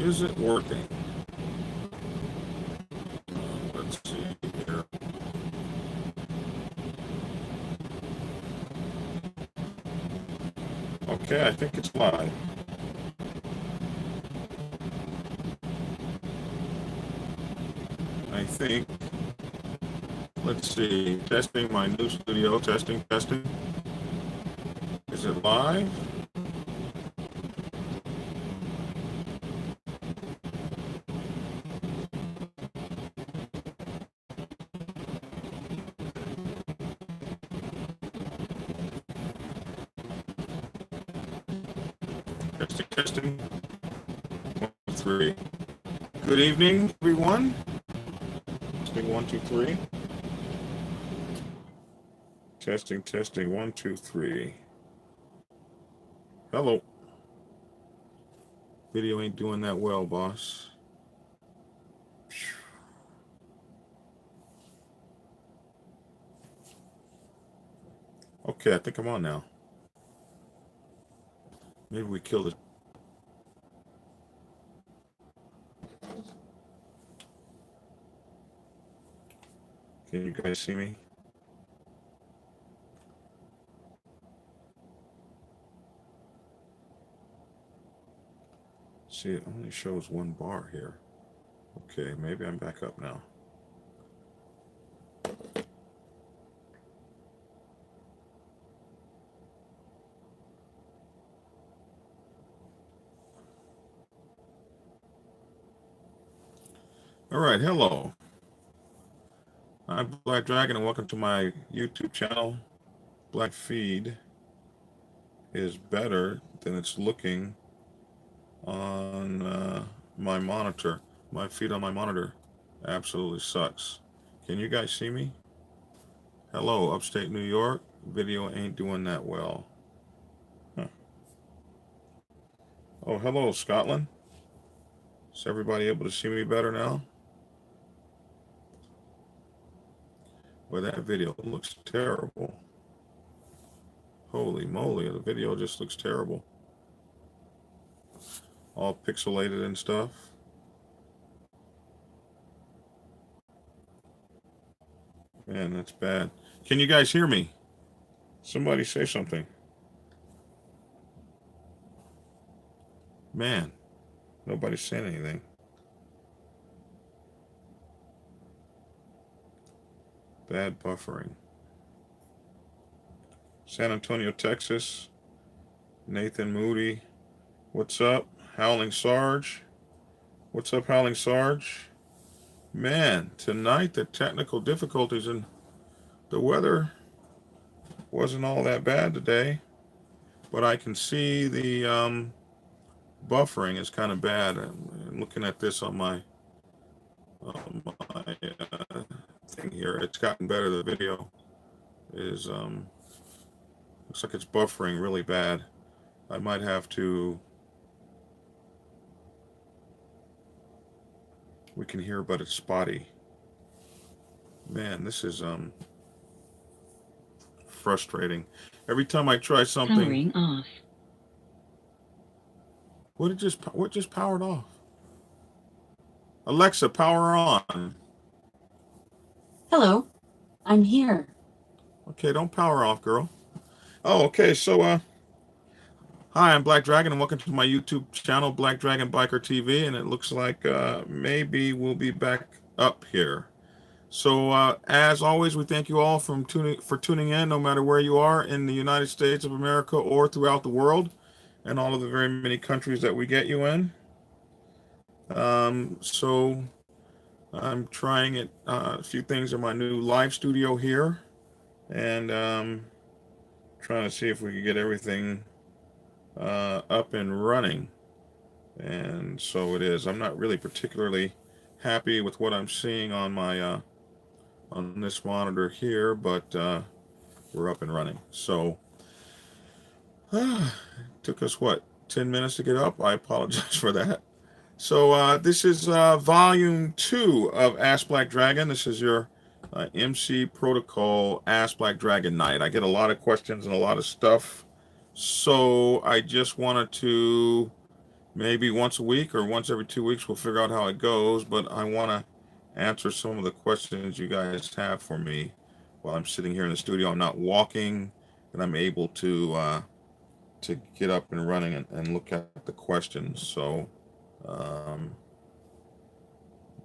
Is it working? Let's see here. Okay, I think it's live. I think. Let's see. Testing my new studio. Testing, testing. Is it live? Testing, testing. 1, 2, 3. Good evening, everyone. Testing 1, 2, 3. Testing, testing 1, 2, 3. Hello. Video ain't doing that well, boss. Okay, I think I'm on now. Maybe we killed it. Can you guys see me? See, it only shows one bar here. Okay, maybe I'm back up now. All right, hello. I'm Black Dragon and welcome to my YouTube channel. Black feed is better than it's looking on my monitor. My feed on my monitor absolutely sucks. Can you guys see me? Hello, upstate New York. Video ain't doing that well. Huh. Oh, hello, Scotland. Is everybody able to see me better now? Well, that video looks terrible. Holy moly, the video just looks terrible. All pixelated and stuff. Man, that's bad. Can you guys hear me? Somebody say something. Man, nobody's saying anything. Bad buffering. San Antonio, Texas. Nathan Moody. What's up? Howling Sarge. What's up, Howling Sarge? Man, tonight the technical difficulties and the weather wasn't all that bad today, but I can see the buffering is kind of bad. I'm looking at this on my thing here. It's gotten better. The video is looks like it's buffering really bad. I might have to. We can hear, but it's spotty. Man, this is frustrating. Every time I try something. Powering off. What just powered off? Alexa, power on. Hello, I'm here. Okay, don't power off, girl. Oh, okay. So, hi, I'm Black Dragon, and welcome to my YouTube channel, Black Dragon Biker TV. And it looks like maybe we'll be back up here. So, as always, we thank you all for tuning in, no matter where you are in the United States of America or throughout the world, and all of the very many countries that we get you in. So I'm trying it, a few things in my new live studio here, and trying to see if we can get everything up and running. And so it is. I'm not really particularly happy with what I'm seeing on my on this monitor here, but we're up and running. So it took us what, 10 minutes to get up. I apologize for that. So this is volume 2 of Ask Black Dragon. This is your MC Protocol Ask Black Dragon night. I get a lot of questions and a lot of stuff, so I just wanted to maybe once a week or once every 2 weeks. We'll figure out how it goes. But I want to answer some of the questions you guys have for me while I'm sitting here in the studio. I'm not walking, and I'm able to get up and running and look at the questions. So um,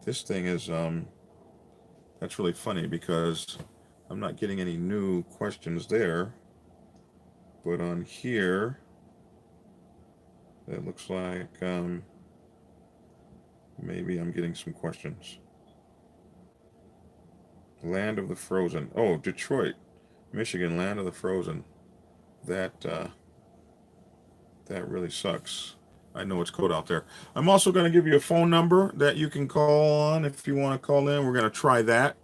this thing is that's really funny because I'm not getting any new questions there, but on here it looks like maybe I'm getting some questions. Land of the Frozen. Oh, Detroit, Michigan, land of the Frozen. That that really sucks. I know it's cold out there. I'm also going to give you a phone number that you can call on if you want to call in. We're going to try that.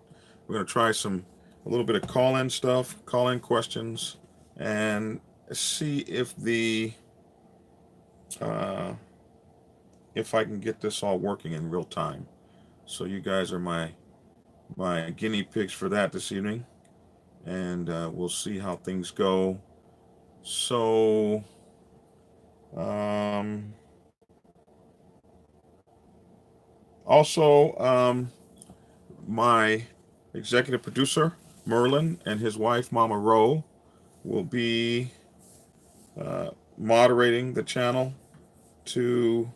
We're going to try a little bit of call-in stuff, call-in questions, and see uh, if I can get this all working in real time. So you guys are my guinea pigs for that this evening, and we'll see how things go. So, um, also, my executive producer Merlin and his wife Mama Ro will be moderating the channel to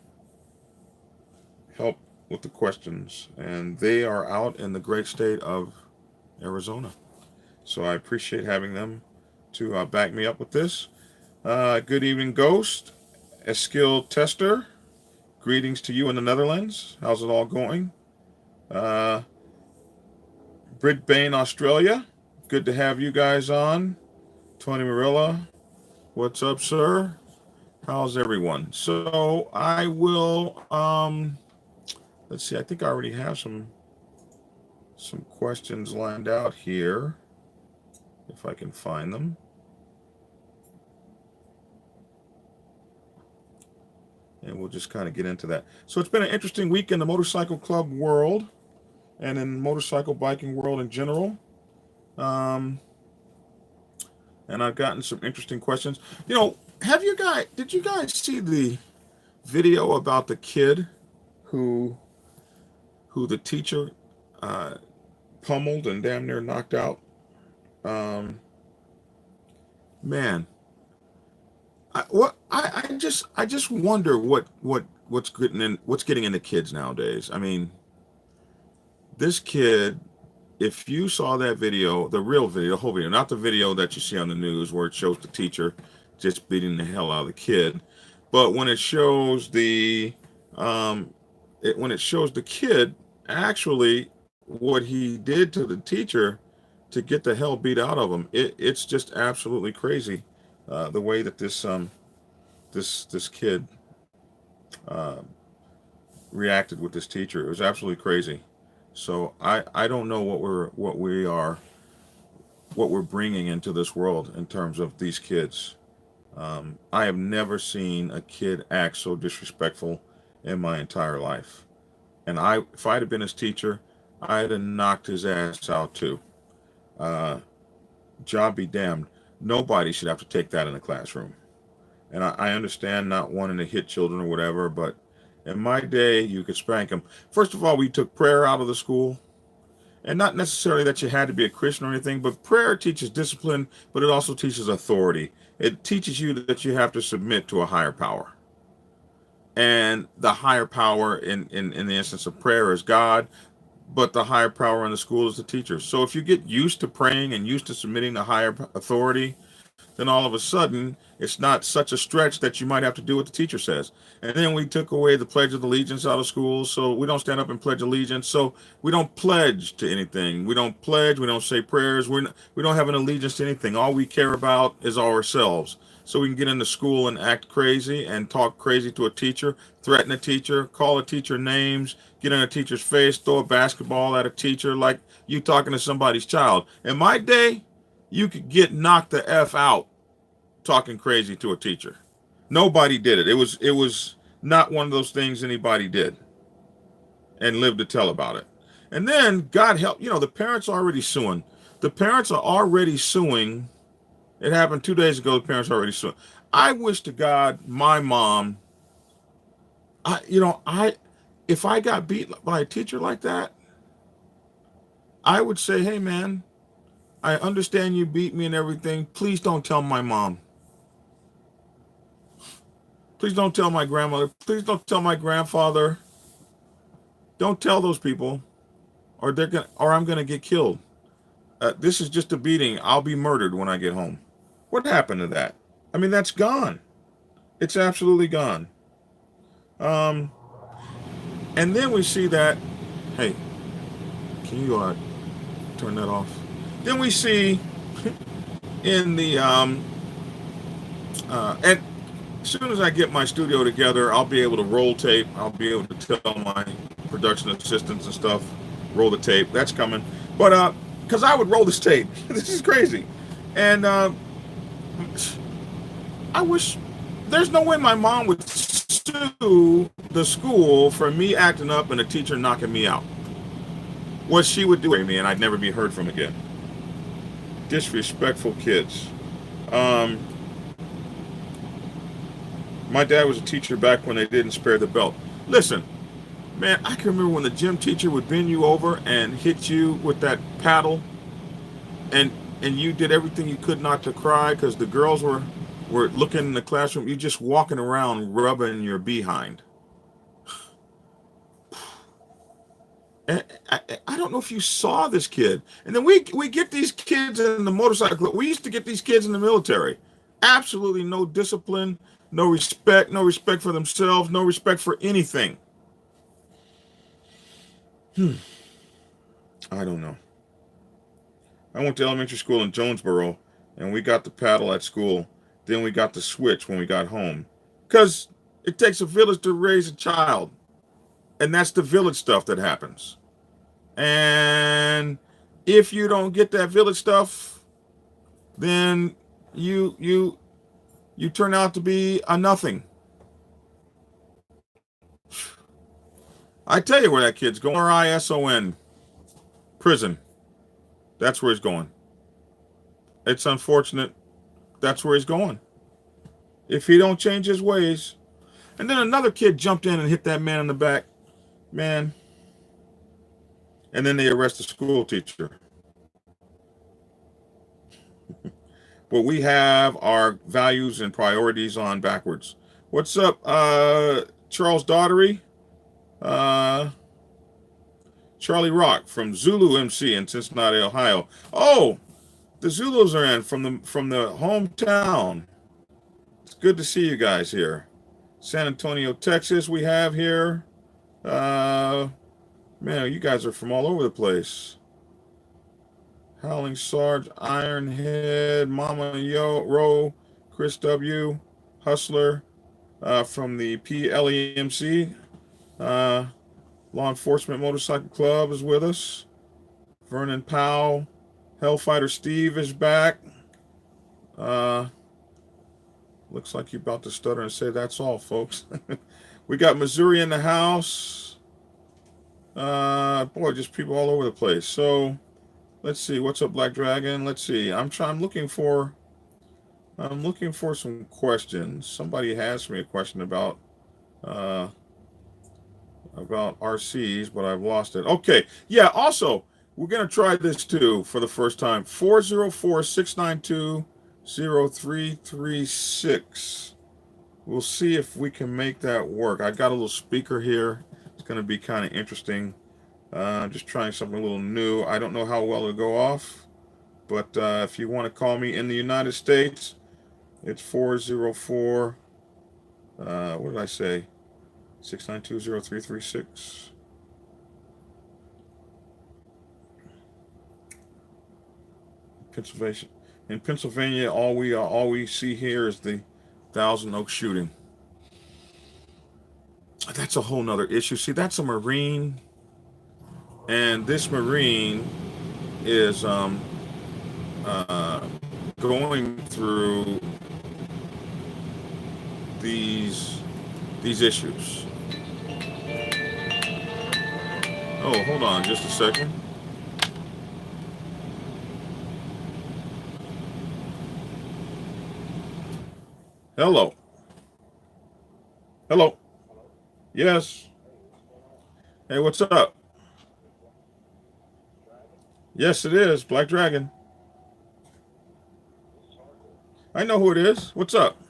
help with the questions, and they are out in the great state of Arizona. So I appreciate having them to back me up with this. Good evening, Ghost, a skilled tester. Greetings to you in the Netherlands. How's it all going? Uh, Brisbane, Australia. Good to have you guys on. Tony Marilla, what's up, sir? How's everyone? So I will. Let's see. I think I already have some questions lined out here, if I can find them. And we'll just kind of get into that. So it's been an interesting week in the motorcycle club world and in motorcycle biking world in general. Um, and I've gotten some interesting questions. Did you guys see the video about the kid who the teacher uh, pummeled and damn near knocked out? Um, man, I just wonder what's getting into kids nowadays. I mean, this kid, if you saw that video, the real video, the whole video, not the video that you see on the news where it shows the teacher just beating the hell out of the kid, but when it shows when it shows the kid actually what he did to the teacher to get the hell beat out of him, it's just absolutely crazy, the way that this kid uh, reacted with this teacher. It was absolutely crazy. So I don't know what we're bringing into this world in terms of these kids. I have never seen a kid act so disrespectful in my entire life. And if I'd have been his teacher, I'd have knocked his ass out too. Uh, Job be damned. Nobody should have to take that in the classroom. And I understand not wanting to hit children or whatever, but in my day, you could spank them. First of all, we took prayer out of the school. And not necessarily that you had to be a Christian or anything, but prayer teaches discipline, but it also teaches authority. It teaches you that you have to submit to a higher power. And the higher power in the instance of prayer is God, but the higher power in the school is the teacher. So if you get used to praying and used to submitting to higher authority, then all of a sudden it's not such a stretch that you might have to do what the teacher says. And then we took away the Pledge of Allegiance out of schools, so we don't stand up and pledge allegiance. So we don't pledge to anything. We don't pledge. We don't say prayers. We don't have an allegiance to anything. All we care about is ourselves. So we can get into school and act crazy and talk crazy to a teacher, threaten a teacher, call a teacher names, get in a teacher's face, throw a basketball at a teacher like you talking to somebody's child. In my day, you could get knocked the F out talking crazy to a teacher. Nobody did it. It was not one of those things anybody did and lived to tell about it. And then God help, the parents are already suing. The parents are already suing. It happened 2 days ago. The parents are already suing. I wish to God my mom if I got beat by a teacher like that, I would say, hey man, I understand you beat me and everything. Please don't tell my mom. Please don't tell my grandmother. Please don't tell my grandfather. Don't tell those people, or I'm gonna get killed. This is just a beating. I'll be murdered when I get home. What happened to that? I mean, that's gone. It's absolutely gone. Um, and then we see that. Hey, can you turn that off? Then we see in the and as soon as I get my studio together, I'll be able to roll tape. I'll be able to tell my production assistants and stuff, roll the tape. That's coming. But because I would roll this tape. This is crazy. And I wish there's no way my mom would sue the school for me acting up and a teacher knocking me out. What she would do to me and I'd never be heard from again. Disrespectful kids. Um, my dad was a teacher back when they didn't spare the belt. Listen, man, I can remember when the gym teacher would bend you over and hit you with that paddle, and you did everything you could not to cry because the girls were looking in the classroom. You just walking around rubbing your behind. And I don't know if you saw this kid. And then we get these kids in the motorcycle club. We used to get these kids in the military. Absolutely no discipline, no respect for themselves, no respect for anything. I don't know. I went to elementary school in Jonesboro, and we got the paddle at school. Then we got the switch when we got home. Because it takes a village to raise a child. And that's the village stuff that happens. And if you don't get that village stuff, then you turn out to be a nothing. I tell you where that kid's going. RISON. Prison. That's where he's going. It's unfortunate. That's where he's going. If he don't change his ways. And then another kid jumped in and hit that man in the back. Man. And then they arrest the school teacher. But we have our values and priorities on backwards. What's up, Charles Daughtery? Charlie Rock from Zulu MC in Cincinnati, Ohio. Oh, the Zulus are in from the hometown. It's good to see you guys here. San Antonio, Texas, we have here. Man, you guys are from all over the place. Howling Sarge, Ironhead, Mama Yo, Ro, Chris W, Hustler, from the PLEMC. Law Enforcement Motorcycle Club is with us. Vernon Powell, Hellfighter Steve is back. Looks like you're about to stutter and say that's all, folks. We got Missouri in the house. Boy, just people all over the place. So let's see. What's up, Black Dragon? Let's see. I'm looking for some questions. Somebody asked me a question about RCs, but I've lost it. Okay. Yeah, also, we're going to try this too for the first time. 404-692-0336. We'll see if we can make that work. I got a little speaker here. It's going to be kind of interesting. Just trying something a little new. I don't know how well it'll go off, but if you want to call me in the United States, it's 404. What did I say? 692-0336. Pennsylvania. In Pennsylvania, all we see here is the Thousand Oaks shooting. That's a whole nother issue. See, that's a Marine, and this Marine is going through these issues. Oh, hold on just a second. Hello. Yes. Hey, what's up? Yes, it is. Black Dragon. I know who it is. What's up?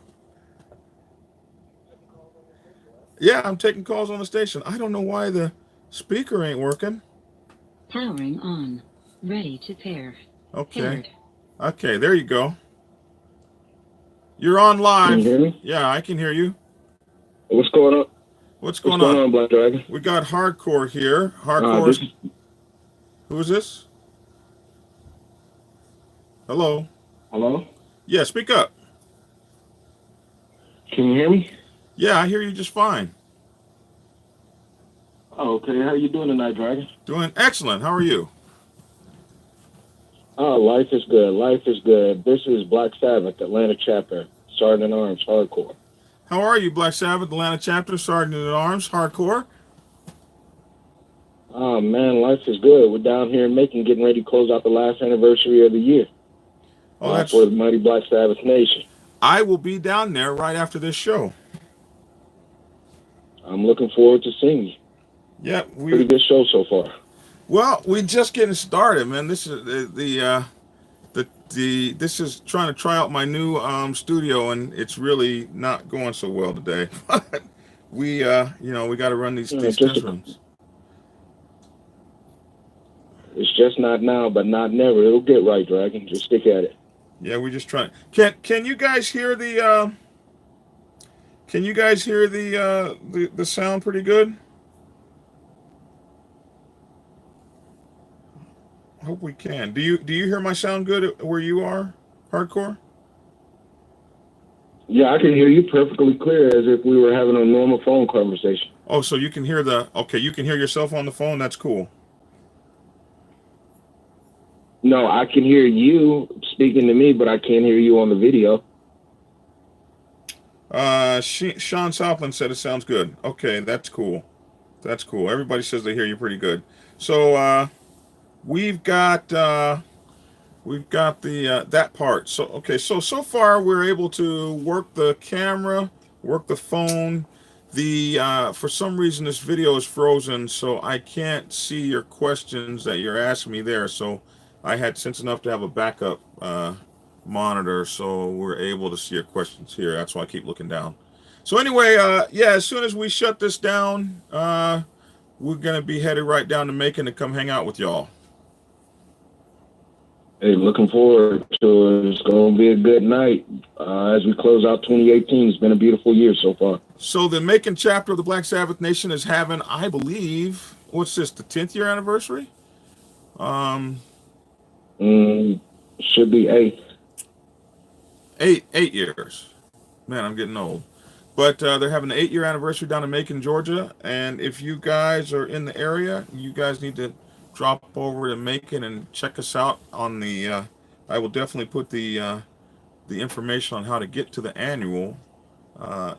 Yeah, I'm taking calls on the station. I don't know why the speaker ain't working. Powering on. Ready to pair. Okay. Paired. Okay, there you go. You're on Can you live. hear me? Yeah, I can hear you. What's going on? What's What's going going on? on, Black Dragon? We got Hardcore here. This Hardcore's. is. Who is this? Hello? Hello. Yeah, speak up. Can you hear me? Yeah, I hear you just fine. Oh, okay. How you doing tonight, Dragon? Doing excellent. How are you? Oh, life is good. Life is good. This is Black Sabbath, Atlanta chapter, Sergeant at Arms, Hardcore. How are you, Black Sabbath, Atlanta chapter, Sergeant at Arms, Hardcore? Oh man, life is good. We're down here in Macon, getting ready to close out the last anniversary of the year Oh, for that's. the mighty Black Sabbath Nation. I will be down there right after this show. I'm looking forward to seeing you. Yeah, Pretty good show so far. Well, we just getting started, man. This is this is trying to try out my new studio, and it's really not going so well today. But we we got to run these test runs. It's just not now, but not never. It'll get right, Dragon. Just stick at it. Yeah, we just trying. Can you guys hear the the sound pretty good? Hope we can. Do you hear my sound good where you are, Hardcore? Yeah, I can hear you perfectly clear as if we were having a normal phone conversation. Oh, so you can hear you can hear yourself on the phone. That's cool. No, I can hear you speaking to me, but I can't hear you on the video. Sean Southland said it sounds good. Okay, that's cool. That's cool. Everybody says they hear you pretty good. So we've got the that part. So okay, so far we're able to work the camera, work the phone. The for some reason this video is frozen, so I can't see your questions that you're asking me there. So I had sense enough to have a backup monitor, so we're able to see your questions here. That's why I keep looking down. So anyway, yeah, as soon as we shut this down, we're gonna be headed right down to Macon to come hang out with y'all. Hey, looking forward to it. It's going to be a good night as we close out 2018. It's been a beautiful year so far. So the Macon chapter of the Black Sabbath Nation is having, I believe, what's this, the 10th year anniversary? Should be 8. 8 years. Man, I'm getting old. But they're having the 8-year anniversary down in Macon, Georgia. And if you guys are in the area, you guys need to drop over to Macon and check us out on the. I will definitely put the information on how to get to the annual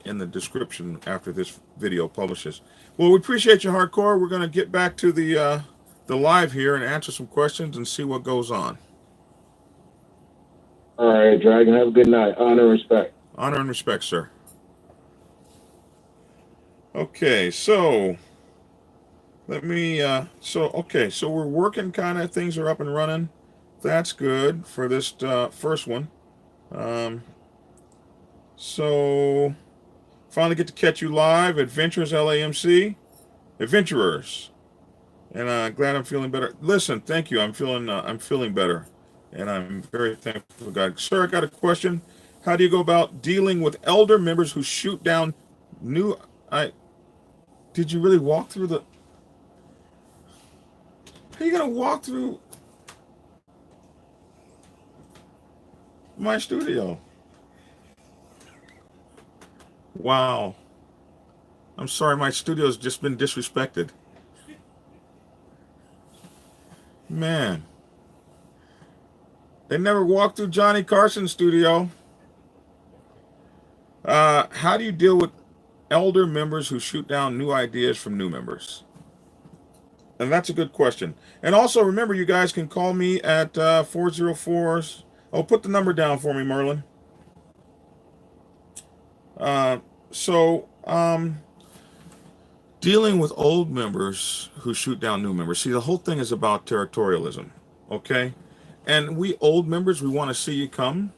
in the description after this video publishes. Well, we appreciate you, Hardcore. We're going to get back to the live here and answer some questions and see what goes on. All right, Dragon. Have a good night. Honor and respect. Honor and respect, sir. Okay, so let me. So we're working kind of. Things are up and running. That's good for this first one. So finally get to catch you live, Adventures LAMC, Adventurers, and glad I'm feeling better. Listen, thank you. I'm feeling better, and I'm very thankful for God. Sir, I got a question. How do you go about dealing with elder members who shoot down new? Did you really walk through the? How are you gonna walk through my studio? Wow. I'm sorry, my studio's just been disrespected. Man. They never walked through Johnny Carson's studio. How do you deal with elder members who shoot down new ideas from new members? And that's a good question. And also remember, you guys can call me at 404. Oh, put the number down for me, Merlin. So dealing with old members who shoot down new members. See, the whole thing is about territorialism, okay? And we old members, we want to see you come.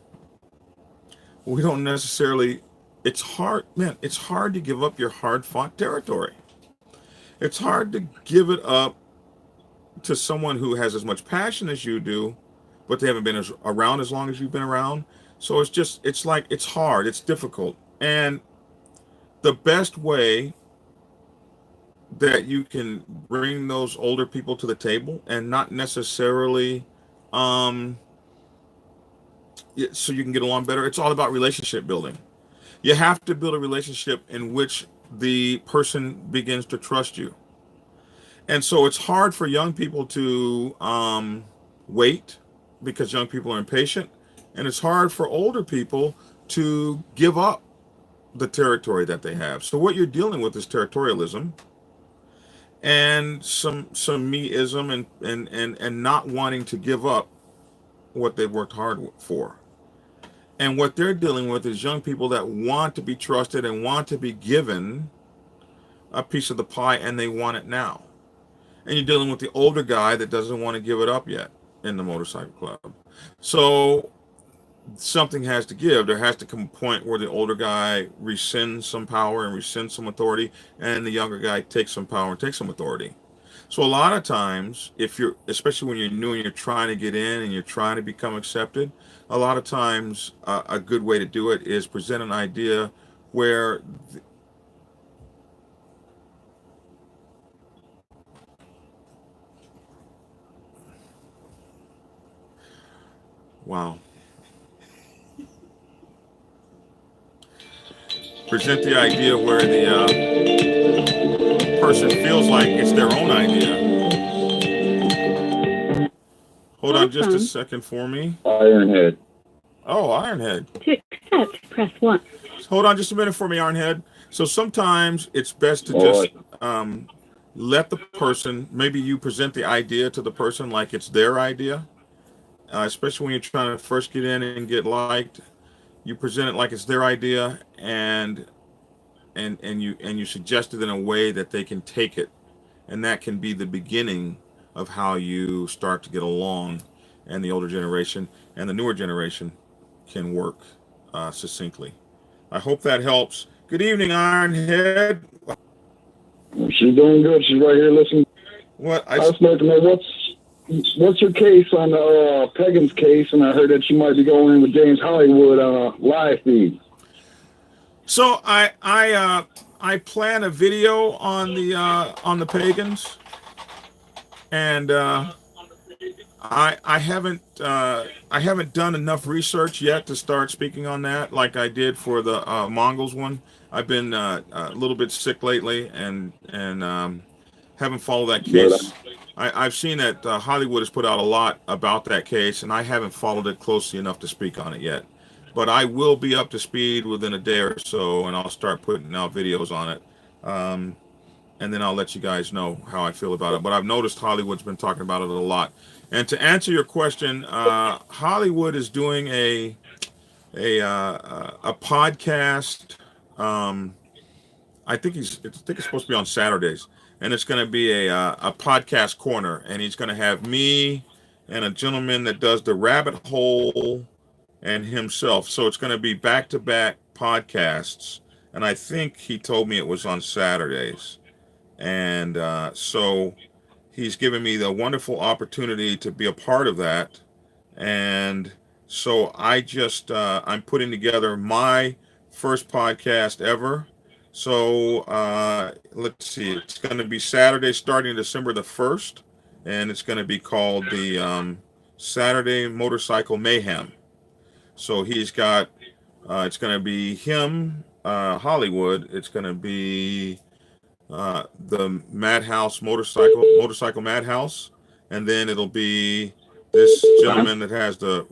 We don't necessarily. It's hard, man. It's hard to give up your hard-fought territory. It's hard to give it up to someone who has as much passion as you do, but they haven't been around as long as you've been around. So it's like, it's hard, it's difficult. And the best way that you can bring those older people to the table and not necessarily, um, so you can get along better, it's all about relationship building. You have to build a relationship in which the person begins to trust you. And so it's hard for young people to wait because young people are impatient. And it's hard for older people to give up the territory that they have. So what you're dealing with is territorialism and some meism and not wanting to give up what they've worked hard for. And what they're dealing with is young people that want to be trusted and want to be given a piece of the pie, and they want it now. And you're dealing with the older guy that doesn't want to give it up yet in the motorcycle club. So something has to give. There has to come a point where the older guy rescinds some power and rescinds some authority, and the younger guy takes some power and takes some authority. So a lot of times, if you're, especially when you're new and you're trying to get in and you're trying to become accepted, a lot of times a good way to do it is present an idea where wow. Present the idea where the person feels like it's their own idea. Hold on just a second for me. Ironhead. Oh, Ironhead. To accept, press 1. Hold on just a minute for me, Ironhead. So sometimes it's best to just let the person, maybe you present the idea to the person like it's their idea, especially when you're trying to first get in and get liked. You present it like it's their idea, and you suggest it in a way that they can take it, and that can be the beginning of how you start to get along, and the older generation and the newer generation can work succinctly. I hope that helps. Good evening, Ironhead. She's doing good. She's right here listening. What I was like to know what's your case on the Pagans case, and I heard that you might be going in with James Hollywood on a live feed. So I plan a video on the Pagans, and I haven't done enough research yet to start speaking on that like I did for the Mongols one. I've been a little bit sick lately, and haven't followed that case. I've seen that Hollywood has put out a lot about that case, and I haven't followed it closely enough to speak on it yet. But I will be up to speed within a day or so, and I'll start putting out videos on it. And then I'll let you guys know how I feel about it. But I've noticed Hollywood's been talking about it a lot. And to answer your question, Hollywood is doing a podcast. I think it's supposed to be on Saturdays, and it's going to be a podcast corner, and he's going to have me and a gentleman that does the rabbit hole and himself. So it's going to be back-to-back podcasts, and I think he told me it was on Saturdays. And so he's given me the wonderful opportunity to be a part of that. And so I'm putting together my first podcast ever. So let's see, it's going to be Saturday starting December the 1st, and it's going to be called the Saturday Motorcycle Mayhem. So he's got, it's going to be him, Hollywood. It's going to be the Madhouse motorcycle Madhouse, and then it'll be this gentleman that has the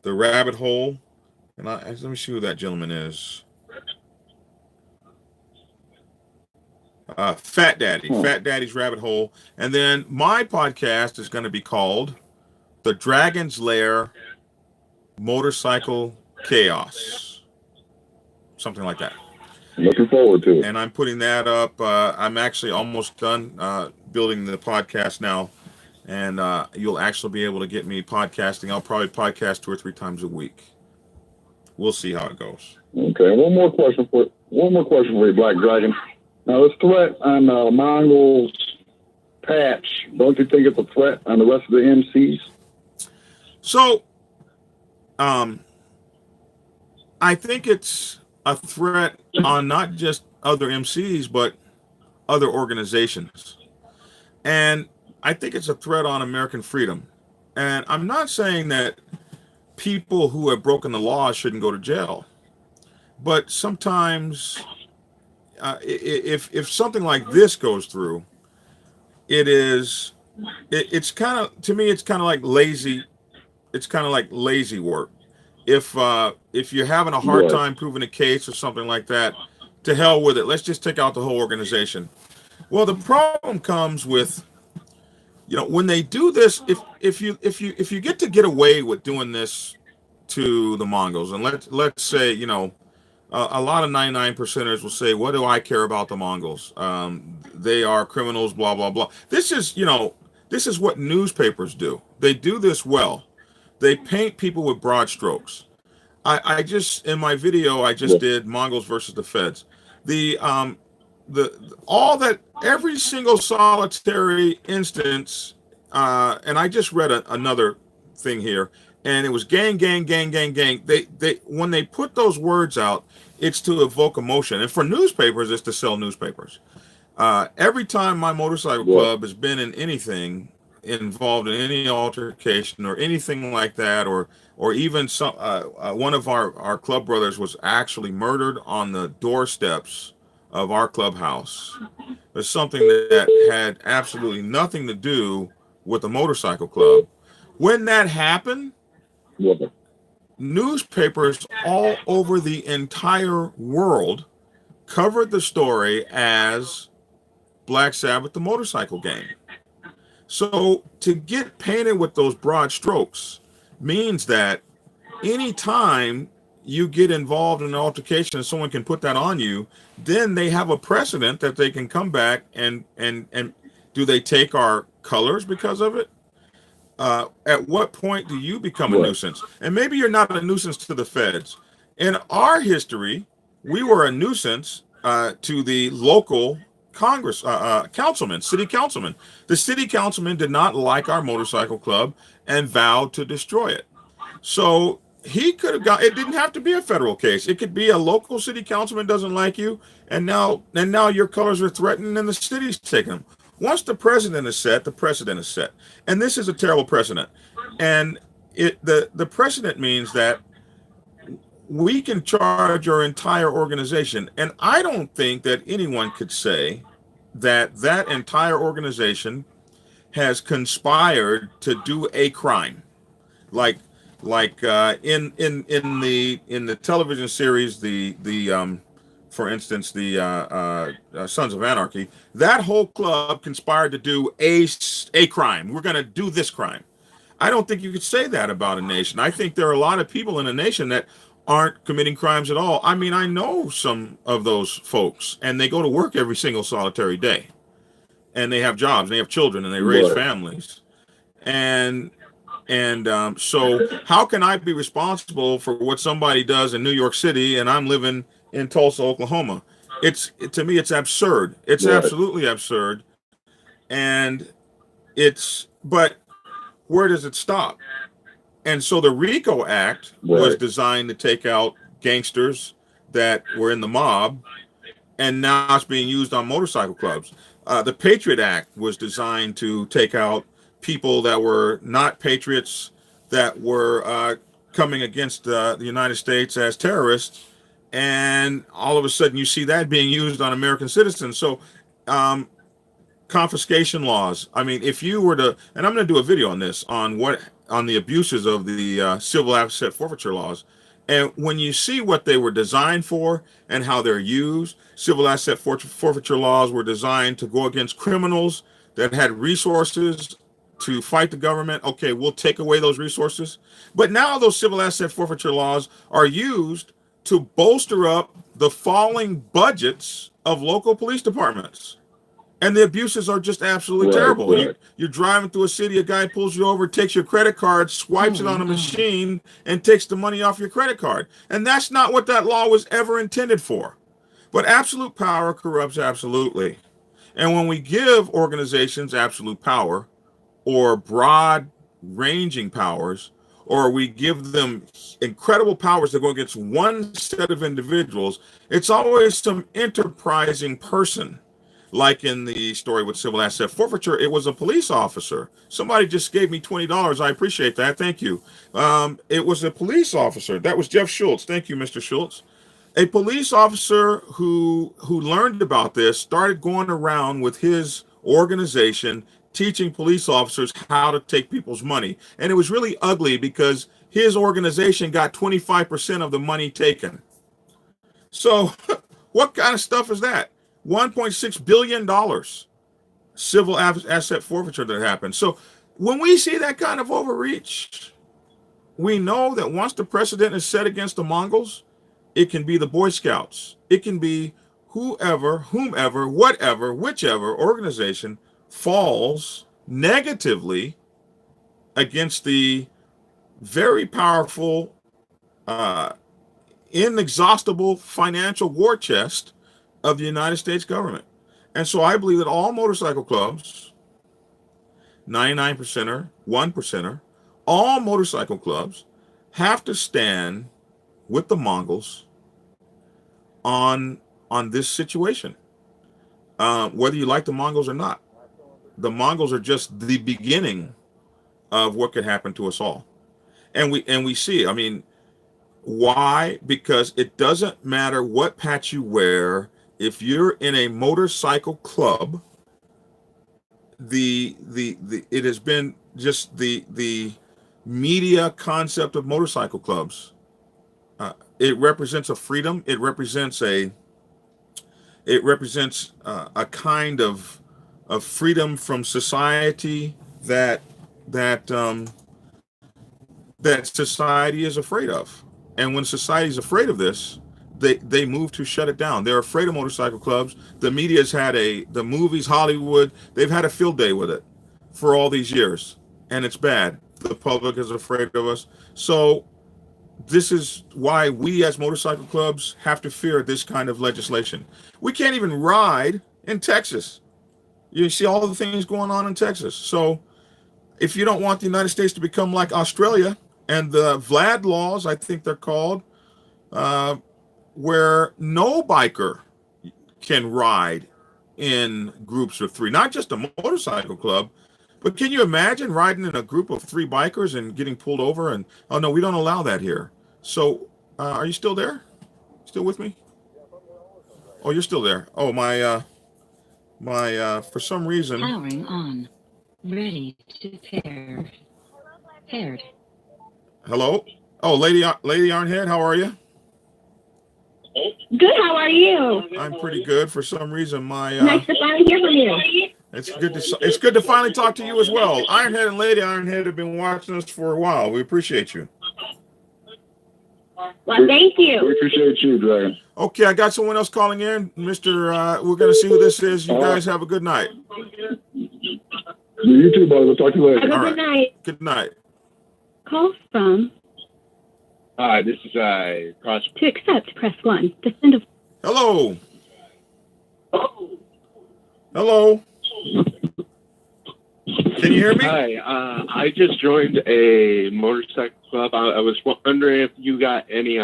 rabbit hole, and let me see who that gentleman is. Fat Daddy's rabbit hole, and then my podcast is going to be called The Dragon's Lair Motorcycle Chaos. something like that. Looking forward to it. And I'm putting that up. I'm actually almost done building the podcast now, and you'll actually be able to get me podcasting. I'll probably podcast 2 or 3 times a week. We'll see how it goes. Okay, one more question for you, Black Dragon. Now, this threat on Mongols patch, don't you think it's a threat on the rest of the MCs? So, I think it's a threat on not just other MCs, but other organizations. And I think it's a threat on American freedom. And I'm not saying that people who have broken the law shouldn't go to jail. But sometimes, if something like this goes through, it's kind of, to me, it's kind of like lazy. It's kind of like lazy work. If you're having a hard time proving a case or something like that, to hell with it. Let's just take out the whole organization. Well, the problem comes with, when they do this, if you get away with doing this to the Mongols, and let's say, a lot of 99%ers will say, what do I care about the Mongols? They are criminals, blah, blah, blah. This is what newspapers do. They do this well. They paint people with broad strokes. I just, in my video, I just did Mongols versus the Feds. Every single solitary instance, and I just read another thing here, and it was gang, gang, gang, gang, gang. They when they put those words out, it's to evoke emotion, and for newspapers, it's to sell newspapers. Every time my motorcycle club has been in anything involved in any altercation or anything like that, or even some one of our club brothers was actually murdered on the doorsteps of our clubhouse. It's something that had absolutely nothing to do with the motorcycle club. When that happened, newspapers all over the entire world covered the story as Black Sabbath, the motorcycle gang. So to get painted with those broad strokes means that anytime you get involved in an altercation and someone can put that on you, then they have a precedent that they can come back and do they take our colors because of it? At what point do you become a nuisance? And maybe you're not a nuisance to the feds. In our history, we were a nuisance to the local city councilman. The city councilman did not like our motorcycle club and vowed to destroy it. So he could have it didn't have to be a federal case. It could be a local city councilman doesn't like you, and now your colors are threatened and the city's taking them. Once the precedent is set, the precedent is set. And this is a terrible precedent. And the precedent means that we can charge our entire organization. And I don't think that anyone could say that entire organization has conspired to do a crime. Like in the television series, for instance, the Sons of Anarchy, that whole club conspired to do a crime. We're going to do this crime. I don't think you could say that about a nation. I think there are a lot of people in a nation that aren't committing crimes at all. I mean, I know some of those folks, and they go to work every single solitary day, and they have jobs, and they have children, and they raise families. And so how can I be responsible for what somebody does in New York City and I'm living in Tulsa, Oklahoma? To me, it's absurd. It's absolutely absurd. And but where does it stop? And so the RICO Act was designed to take out gangsters that were in the mob, and now it's being used on motorcycle clubs. The Patriot Act was designed to take out people that were not patriots, that were coming against the United States as terrorists, and all of a sudden you see that being used on American citizens. So confiscation laws. I mean, if you were to, and I'm going to do a video on this, on the abuses of the civil asset forfeiture laws. And when you see what they were designed for and how they're used, civil asset forfeiture laws were designed to go against criminals that had resources to fight the government. Okay, we'll take away those resources. But now those civil asset forfeiture laws are used to bolster up the falling budgets of local police departments. And the abuses are just absolutely terrible. You're driving through a city, a guy pulls you over, takes your credit card, swipes it on a machine, and takes the money off your credit card. And that's not what that law was ever intended for. But absolute power corrupts absolutely. And when we give organizations absolute power or broad ranging powers, or we give them incredible powers that go against one set of individuals, it's always some enterprising person. Like in the story with civil asset forfeiture, it was a police officer. Somebody just gave me $20. I appreciate that. Thank you. It was a police officer. That was Jeff Schultz. Thank you, Mr. Schultz. A police officer who learned about this started going around with his organization teaching police officers how to take people's money. And it was really ugly because his organization got 25% of the money taken. So what kind of stuff is that? $1.6 billion civil asset forfeiture that happened. So when we see that kind of overreach, we know that once the precedent is set against the Mongols, it can be the Boy Scouts. It can be whomever, whatever, whichever organization falls negatively against the very powerful, inexhaustible financial war chest of the United States government. And so I believe that all motorcycle clubs, 99%er, 1%er, all motorcycle clubs have to stand with the Mongols on this situation. Whether you like the Mongols or not, the Mongols are just the beginning of what could happen to us all. And we see, I mean, why? Because it doesn't matter what patch you wear. If you're in a motorcycle club, it has been just the media concept of motorcycle clubs. It represents a freedom. It represents a kind of freedom from society that society is afraid of. And when society is afraid of this, they move to shut it down. They're afraid of motorcycle clubs. The media's had the movies, Hollywood, they've had a field day with it for all these years. And it's bad. The public is afraid of us. So this is why we as motorcycle clubs have to fear this kind of legislation. We can't even ride in Texas. You see all the things going on in Texas. So if you don't want the United States to become like Australia and the Vlad laws, I think they're called, where no biker can ride in groups of three, not just a motorcycle club, but can you imagine riding in a group of three bikers and getting pulled over? And oh no, we don't allow that here. So are you still there? Still with me? Oh, you're still there. Oh, my for some reason. Powering on. Ready to pair. Paired. Hello? Oh, Lady Arnhead, how are you? Good. How are you? I'm pretty good. For some reason, my Nice to finally hear from you. it's good to finally talk to you as well. Ironhead and Lady Ironhead have been watching us for a while. We appreciate you. Well, thank you. We appreciate you, Dragon. Okay, I got someone else calling in. Mr. We're gonna see who this is. You guys have a good night. You too, buddy. We'll talk to you later. Have a All good right. night. Good night. Call from Hi, this is Cross. to accept. Press 1. To send a Hello. Hello. Can you hear me? Hi, I just joined a motorcycle club. I was wondering if you got any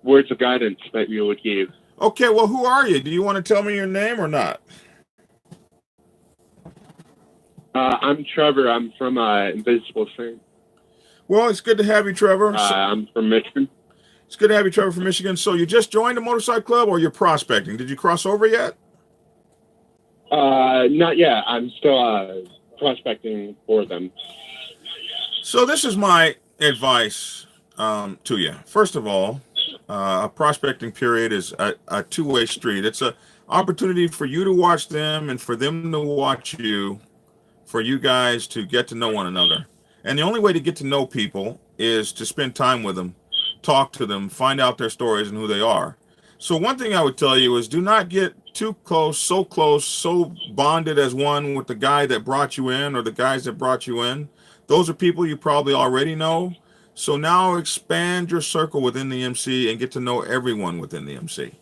words of guidance that you would give. Okay, well, who are you? Do you want to tell me your name or not? I'm Trevor. I'm from Invisible Thing. Well, it's good to have you, Trevor. I'm from Michigan. It's good to have you, Trevor, from Michigan. So you just joined a motorcycle club or you're prospecting? Did you cross over yet? Not yet. I'm still prospecting for them. So this is my advice to you. First of all, a prospecting period is a two-way street. It's an opportunity for you to watch them and for them to watch you, for you guys to get to know one another. And the only way to get to know people is to spend time with them. talk to them, find out their stories and who they are. So one thing I would tell you is do not get too close, so bonded as one with the guy that brought you in or the guys that brought you in. Those are people you probably already know. So now expand your circle within the MC and get to know everyone within the MC.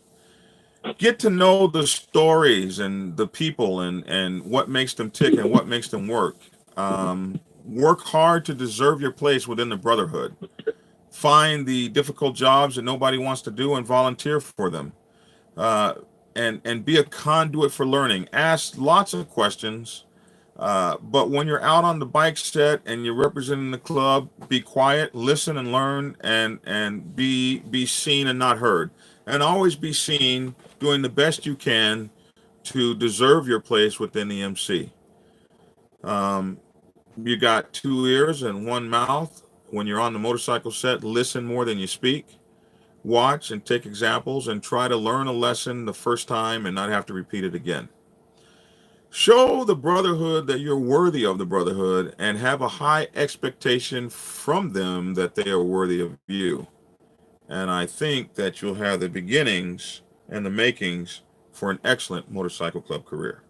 Get to know the stories and the people and what makes them tick and what makes them work. Work hard to deserve your place within the brotherhood. Find the difficult jobs that nobody wants to do and volunteer for them. And be a conduit for learning. Ask lots of questions. But when you're out on the bike set and you're representing the club, be quiet, listen and learn, and be seen and not heard. And always be seen doing the best you can to deserve your place within the MC. You got 2 ears and 1 mouth. When you're on the motorcycle set, listen more than you speak. Watch and take examples and try to learn a lesson the first time and not have to repeat it again. Show the brotherhood that you're worthy of the brotherhood and have a high expectation from them that they are worthy of you. And I think that you'll have the beginnings and the makings for an excellent motorcycle club career.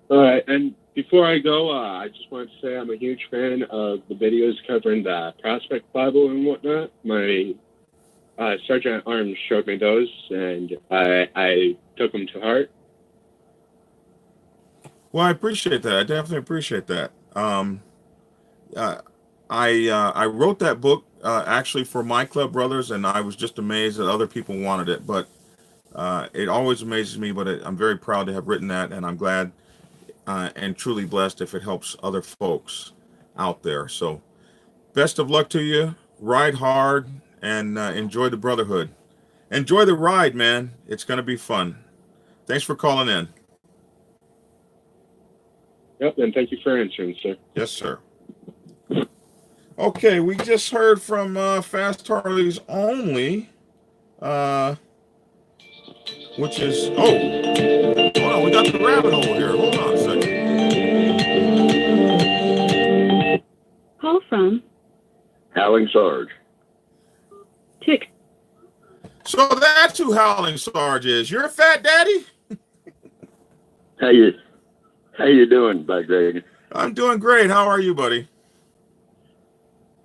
All right, and before I go, I just want to say I'm a huge fan of the videos covering the Prospect Bible and whatnot. My Sergeant at Arms showed me those, and I took them to heart. Well, I appreciate that. I definitely appreciate that. I wrote that book actually for my club brothers, and I was just amazed that other people wanted it. But it always amazes me. But I'm very proud to have written that, and I'm glad and truly blessed if it helps other folks out there. So, best of luck to you. Ride hard and enjoy the brotherhood. Enjoy the ride, man. It's going to be fun. Thanks for calling in. Yep, and thank you for answering, sir. Yes, sir. Okay, we just heard from Fast Harley's Only, which is, hold on, we got the rabbit hole here. Hold on a second. Call from Howling Sarge. Tick. So that's who Howling Sarge is. You're a fat daddy? How you doing, Black Dragon? I'm doing great. How are you, buddy?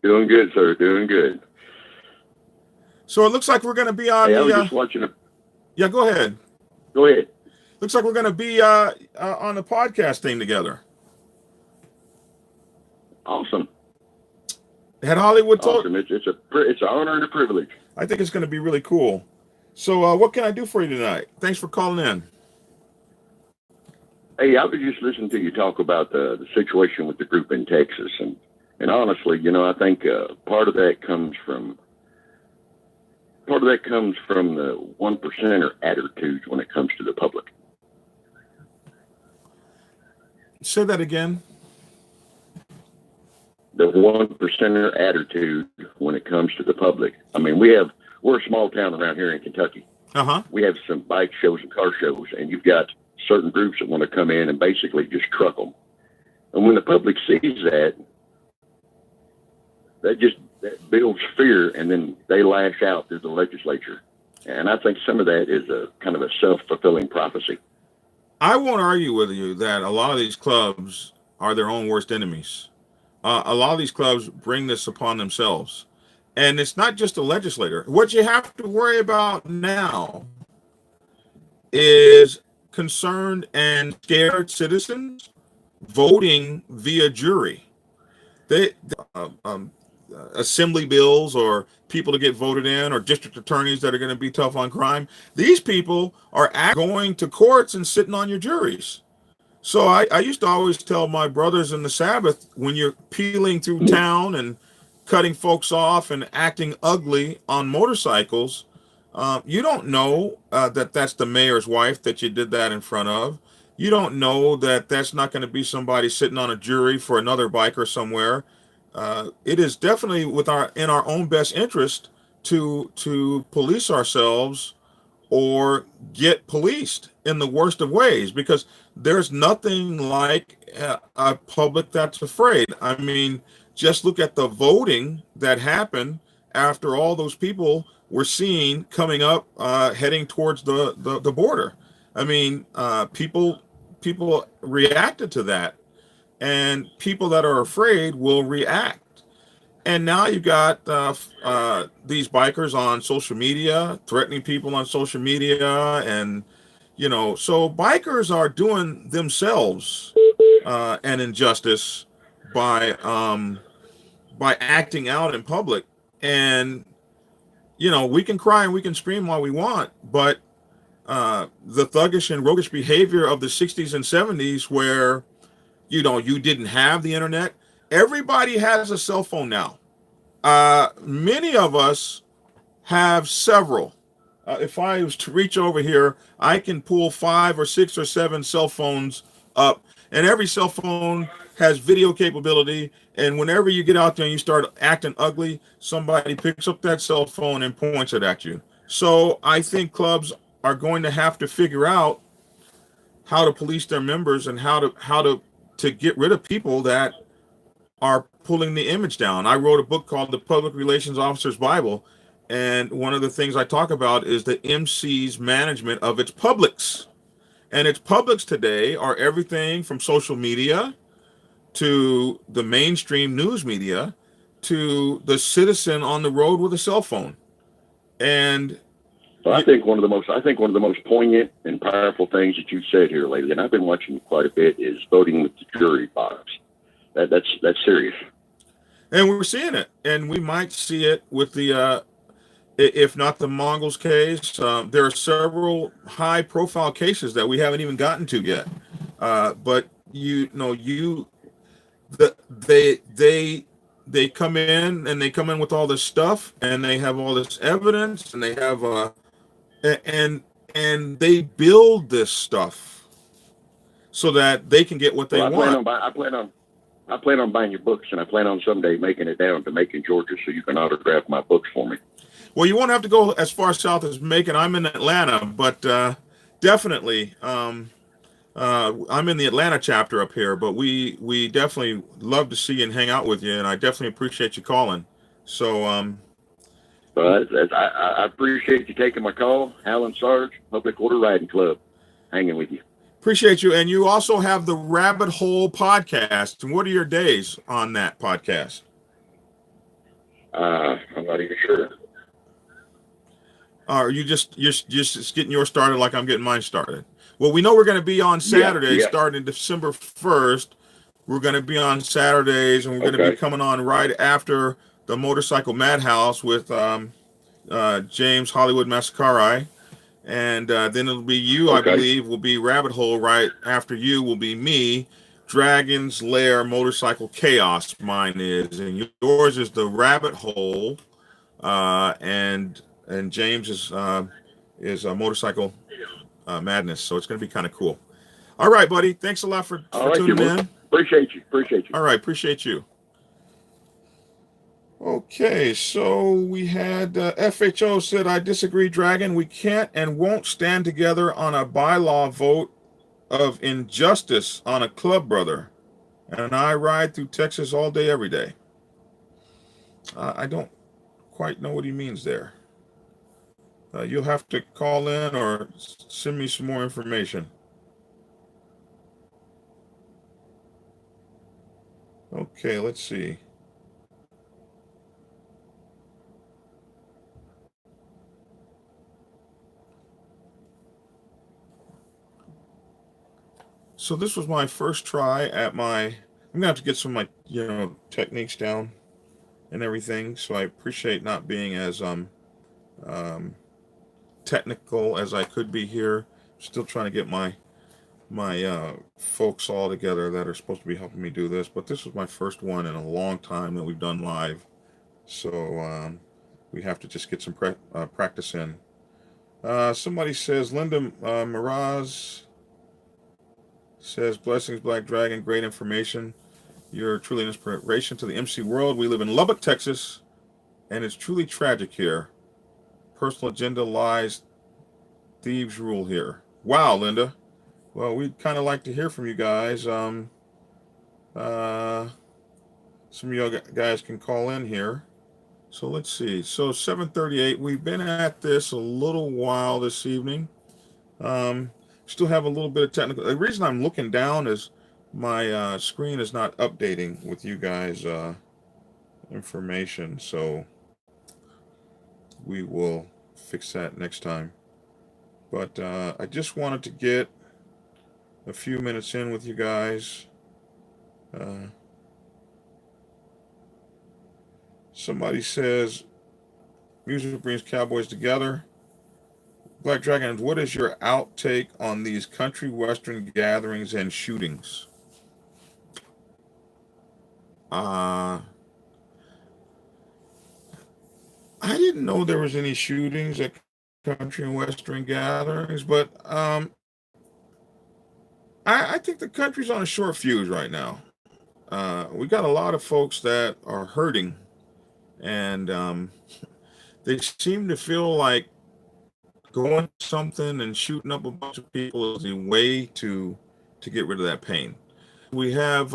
Doing good, sir. Doing good. So it looks like we're going to be on Hey, I was just watching Yeah, go ahead. Go ahead. Looks like we're going to be on the podcast thing together. Awesome. Had Hollywood told? Awesome. It's an honor and a privilege. I think it's going to be really cool. So what can I do for you tonight? Thanks for calling in. Hey, I was just listening to you talk about the situation with the group in Texas, and honestly, I think part of that comes from the 1%er attitude when it comes to the public. Say that again. The 1%er attitude when it comes to the public. I mean, we're a small town around here in Kentucky. Uh-huh. We have some bike shows and car shows, and you've got certain groups that want to come in and basically just truck them. And when the public sees that, that builds fear, and then they lash out through the legislature. And I think some of that is a kind of a self-fulfilling prophecy. I won't argue with you that a lot of these clubs are their own worst enemies. A lot of these clubs bring this upon themselves. And it's not just the legislator. What you have to worry about now is concerned and scared citizens voting via jury. Assembly bills or people to get voted in or district attorneys that are going to be tough on crime. These people are going to courts and sitting on your juries. So I used to always tell my brothers in the Sabbath, when you're peeling through town and cutting folks off and acting ugly on motorcycles, you don't know that that's the mayor's wife that you did that in front of. You don't know that that's not going to be somebody sitting on a jury for another biker somewhere. It is definitely in our own best interest to police ourselves or get policed in the worst of ways, because there's nothing like a public that's afraid. I mean, just look at the voting that happened after all those people were seen coming up, heading towards the border. I mean, people reacted to that, and people that are afraid will react. And now you got these bikers on social media threatening people on social media, and so bikers are doing themselves an injustice by acting out in public. And we can cry and we can scream all we want, but the thuggish and roguish behavior of the 60s and 70s, where you didn't have the internet. Everybody has a cell phone now. Many of us have several. If I was to reach over here, I can pull 5 or 6 or 7 cell phones up, and every cell phone has video capability. And whenever you get out there and you start acting ugly, somebody picks up that cell phone and points it at you. So I think clubs are going to have to figure out how to police their members, and how to get rid of people that are pulling the image down. I wrote a book called The Public Relations Officer's Bible, and one of the things I talk about is the MC's management of its publics. And its publics today are everything from social media to the mainstream news media to the citizen on the road with a cell phone. And I think one of the most poignant and powerful things that you've said here lately, and I've been watching quite a bit, is voting with the jury box. That's serious. And we're seeing it, and we might see it with the if not the Mongols case. There are several high-profile cases that we haven't even gotten to yet. But they come in, and they come in with all this stuff, and they have all this evidence, and they have and they build this stuff so that they can get what they want. I plan on buying your books, and I plan on someday making it down to Macon, Georgia, so you can autograph my books for me. Well, you won't have to go as far south as Macon. I'm in Atlanta, but definitely, I'm in the Atlanta chapter up here. But we definitely love to see you and hang out with you, and I definitely appreciate you calling. So, I appreciate you taking my call, Alan Sarge, Public Order Riding Club, hanging with you. Appreciate you. And you also have the Rabbit Hole podcast. And what are your days on that podcast? I'm not even sure. Are you just getting yours started like I'm getting mine started? Well, we know we're going to be on Saturdays starting December 1st. We're going to be on Saturdays, and we're going to be coming on right after the Motorcycle Madhouse with James Hollywood Massacarai. And then it'll be you, I believe, will be Rabbit Hole. Right after you will be me, Dragon's Lair Motorcycle Chaos. Mine is, and yours is the Rabbit Hole, and James is a Motorcycle Madness. So it's going to be kind of cool. All right, buddy. Thanks a lot for tuning in. Appreciate you. All right, appreciate you. Okay, so we had FHO said, I disagree, Dragon. We can't and won't stand together on a bylaw vote of injustice on a club, brother. And I ride through Texas all day, every day. I don't quite know what he means there. You'll have to call in or send me some more information. Okay, let's see. So this was my first try at I'm gonna have to get some of my, techniques down and everything. So I appreciate not being as technical as I could be here. Still trying to get my folks all together that are supposed to be helping me do this. But this was my first one in a long time that we've done live. So we have to just get some practice in. Somebody says, Linda Miraz says, blessings, Black Dragon, great information. You're truly an inspiration to the MC world. We live in Lubbock, Texas, and it's truly tragic here. Personal agenda lies, thieves rule here. Wow, Linda. Well, we'd kind of like to hear from you guys. some of you guys can call in here. So let's see. So 7:38. We've been at this a little while this evening. Um, Still have a little bit of technical. The reason I'm looking down is my screen is not updating with you guys' information. So we will fix that next time. But I just wanted to get a few minutes in with you guys. Somebody says music brings cowboys together. Black Dragons, what is your outtake on these country western gatherings and shootings? I didn't know there was any shootings at country and western gatherings, but I think the country's on a short fuse right now. We got a lot of folks that are hurting, and they seem to feel like going something and shooting up a bunch of people is the way to get rid of that pain. We have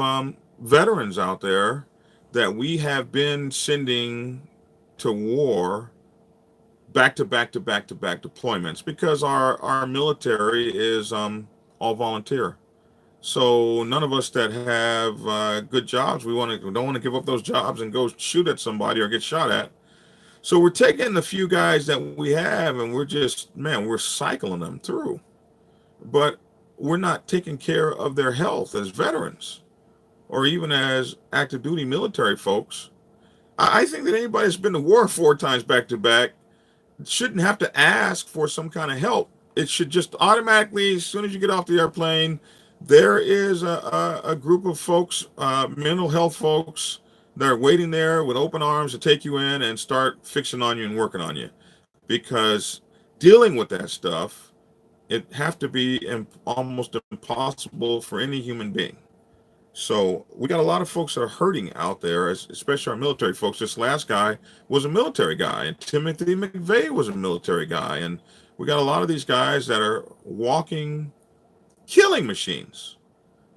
veterans out there that we have been sending to war back to back to back to back deployments because our military is all volunteer. So none of us that have good jobs, we don't want to give up those jobs and go shoot at somebody or get shot at. So we're taking the few guys that we have and we're cycling them through. But we're not taking care of their health as veterans or even as active duty military folks. I think that anybody that's been to war 4 times back to back shouldn't have to ask for some kind of help. It should just automatically, as soon as you get off the airplane, there is a group of folks, mental health folks, that are waiting there with open arms to take you in and start fixing on you and working on you. Because dealing with that stuff, it have to be almost impossible for any human being. So we got a lot of folks that are hurting out there, especially our military folks. This last guy was a military guy, and Timothy McVeigh was a military guy. And we got a lot of these guys that are walking killing machines.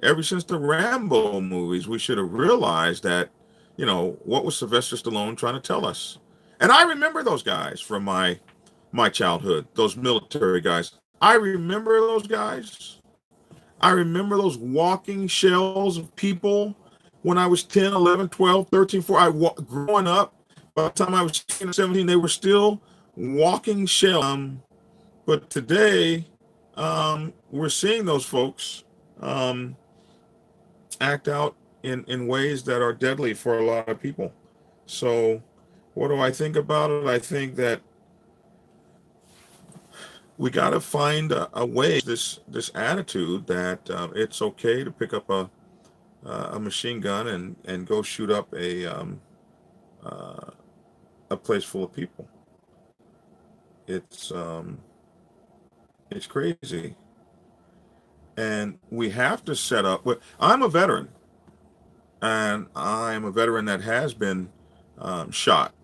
Ever since the Rambo movies, we should have realized that, what was Sylvester Stallone trying to tell us? And I remember those guys from my childhood, those military guys. I remember those guys. I remember those walking shells of people when I was 10, 11, 12, 13, 14. Growing up, by the time I was 16 or 17, they were still walking shells. But today, we're seeing those folks act out in ways that are deadly for a lot of people. So what do I think about it? I think that we got to find a way, this attitude that it's okay to pick up a machine gun and go shoot up a place full of people. It's crazy. And we have to set up. I'm a veteran, and I'm a veteran that has been shot,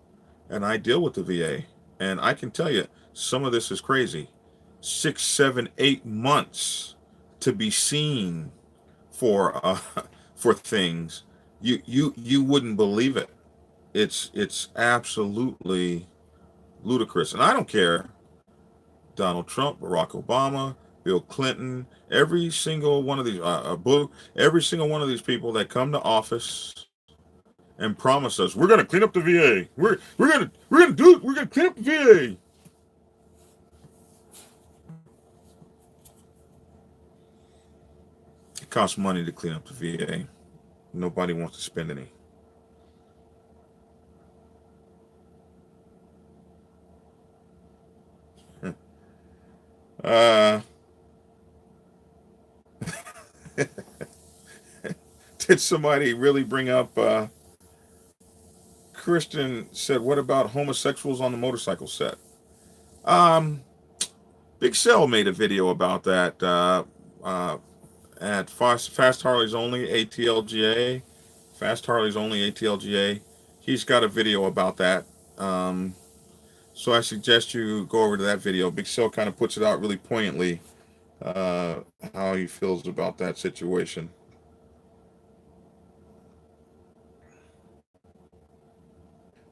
and I deal with the VA, and I can tell you some of this is crazy. 6, 7, 8 months to be seen for things you wouldn't believe it. It's absolutely ludicrous, and I don't care. Donald Trump, Barack Obama, Bill Clinton, every single one of these, every single one of these people that come to office and promise us we're going to clean up the VA. We're going to clean up the VA. It costs money to clean up the VA. Nobody wants to spend any. Did somebody really bring up Christian said, what about homosexuals on the motorcycle set? Big Cell made a video about that at Fast Harley's Only ATLGA. Fast Harley's Only ATLGA. He's got a video about that. So I suggest you go over to that video. Big Cell kind of puts it out really poignantly, how he feels about that situation.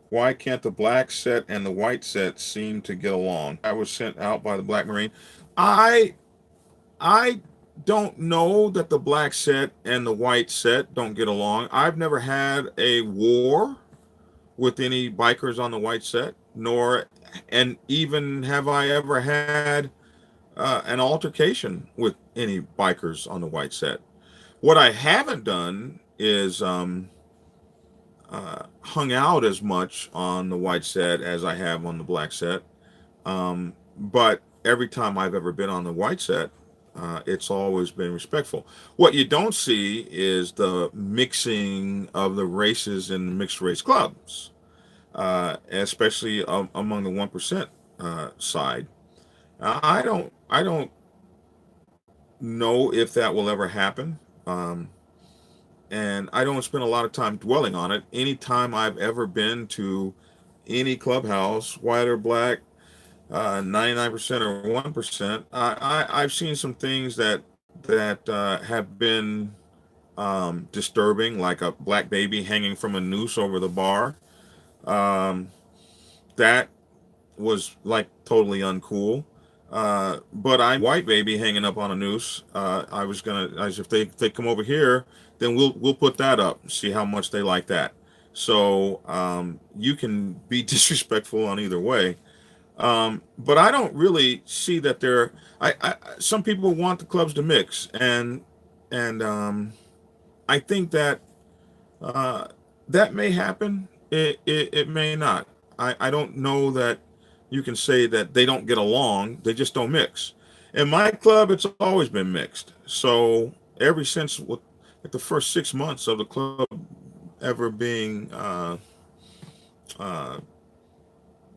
Why can't the black set and the white set seem to get along? I was sent out by the Black Marine. I I don't know that the black set and the white set don't get along. I've never had a war with any bikers on the white set, nor, and even have I ever had an altercation with any bikers on the white set. What I haven't done is hung out as much on the white set as I have on the black set. But every time I've ever been on the white set, it's always been respectful. What you don't see is the mixing of the races in the mixed race clubs, especially among the 1% side. I don't know if that will ever happen. And I don't spend a lot of time dwelling on it. Anytime I've ever been to any clubhouse, white or black, 99% or 1%, I've seen some things that have been disturbing, like a black baby hanging from a noose over the bar. Um, that was like totally uncool. But I white baby hanging up on a noose. I was gonna, as if they come over here, then we'll put that up. See how much they like that. So you can be disrespectful on either way. But I don't really see that there. Some people want the clubs to mix, and I think that uh, that may happen. It may not. I don't know that you can say that they don't get along. They just don't mix. In my club, it's always been mixed. So ever since like the first 6 months of the club ever being uh,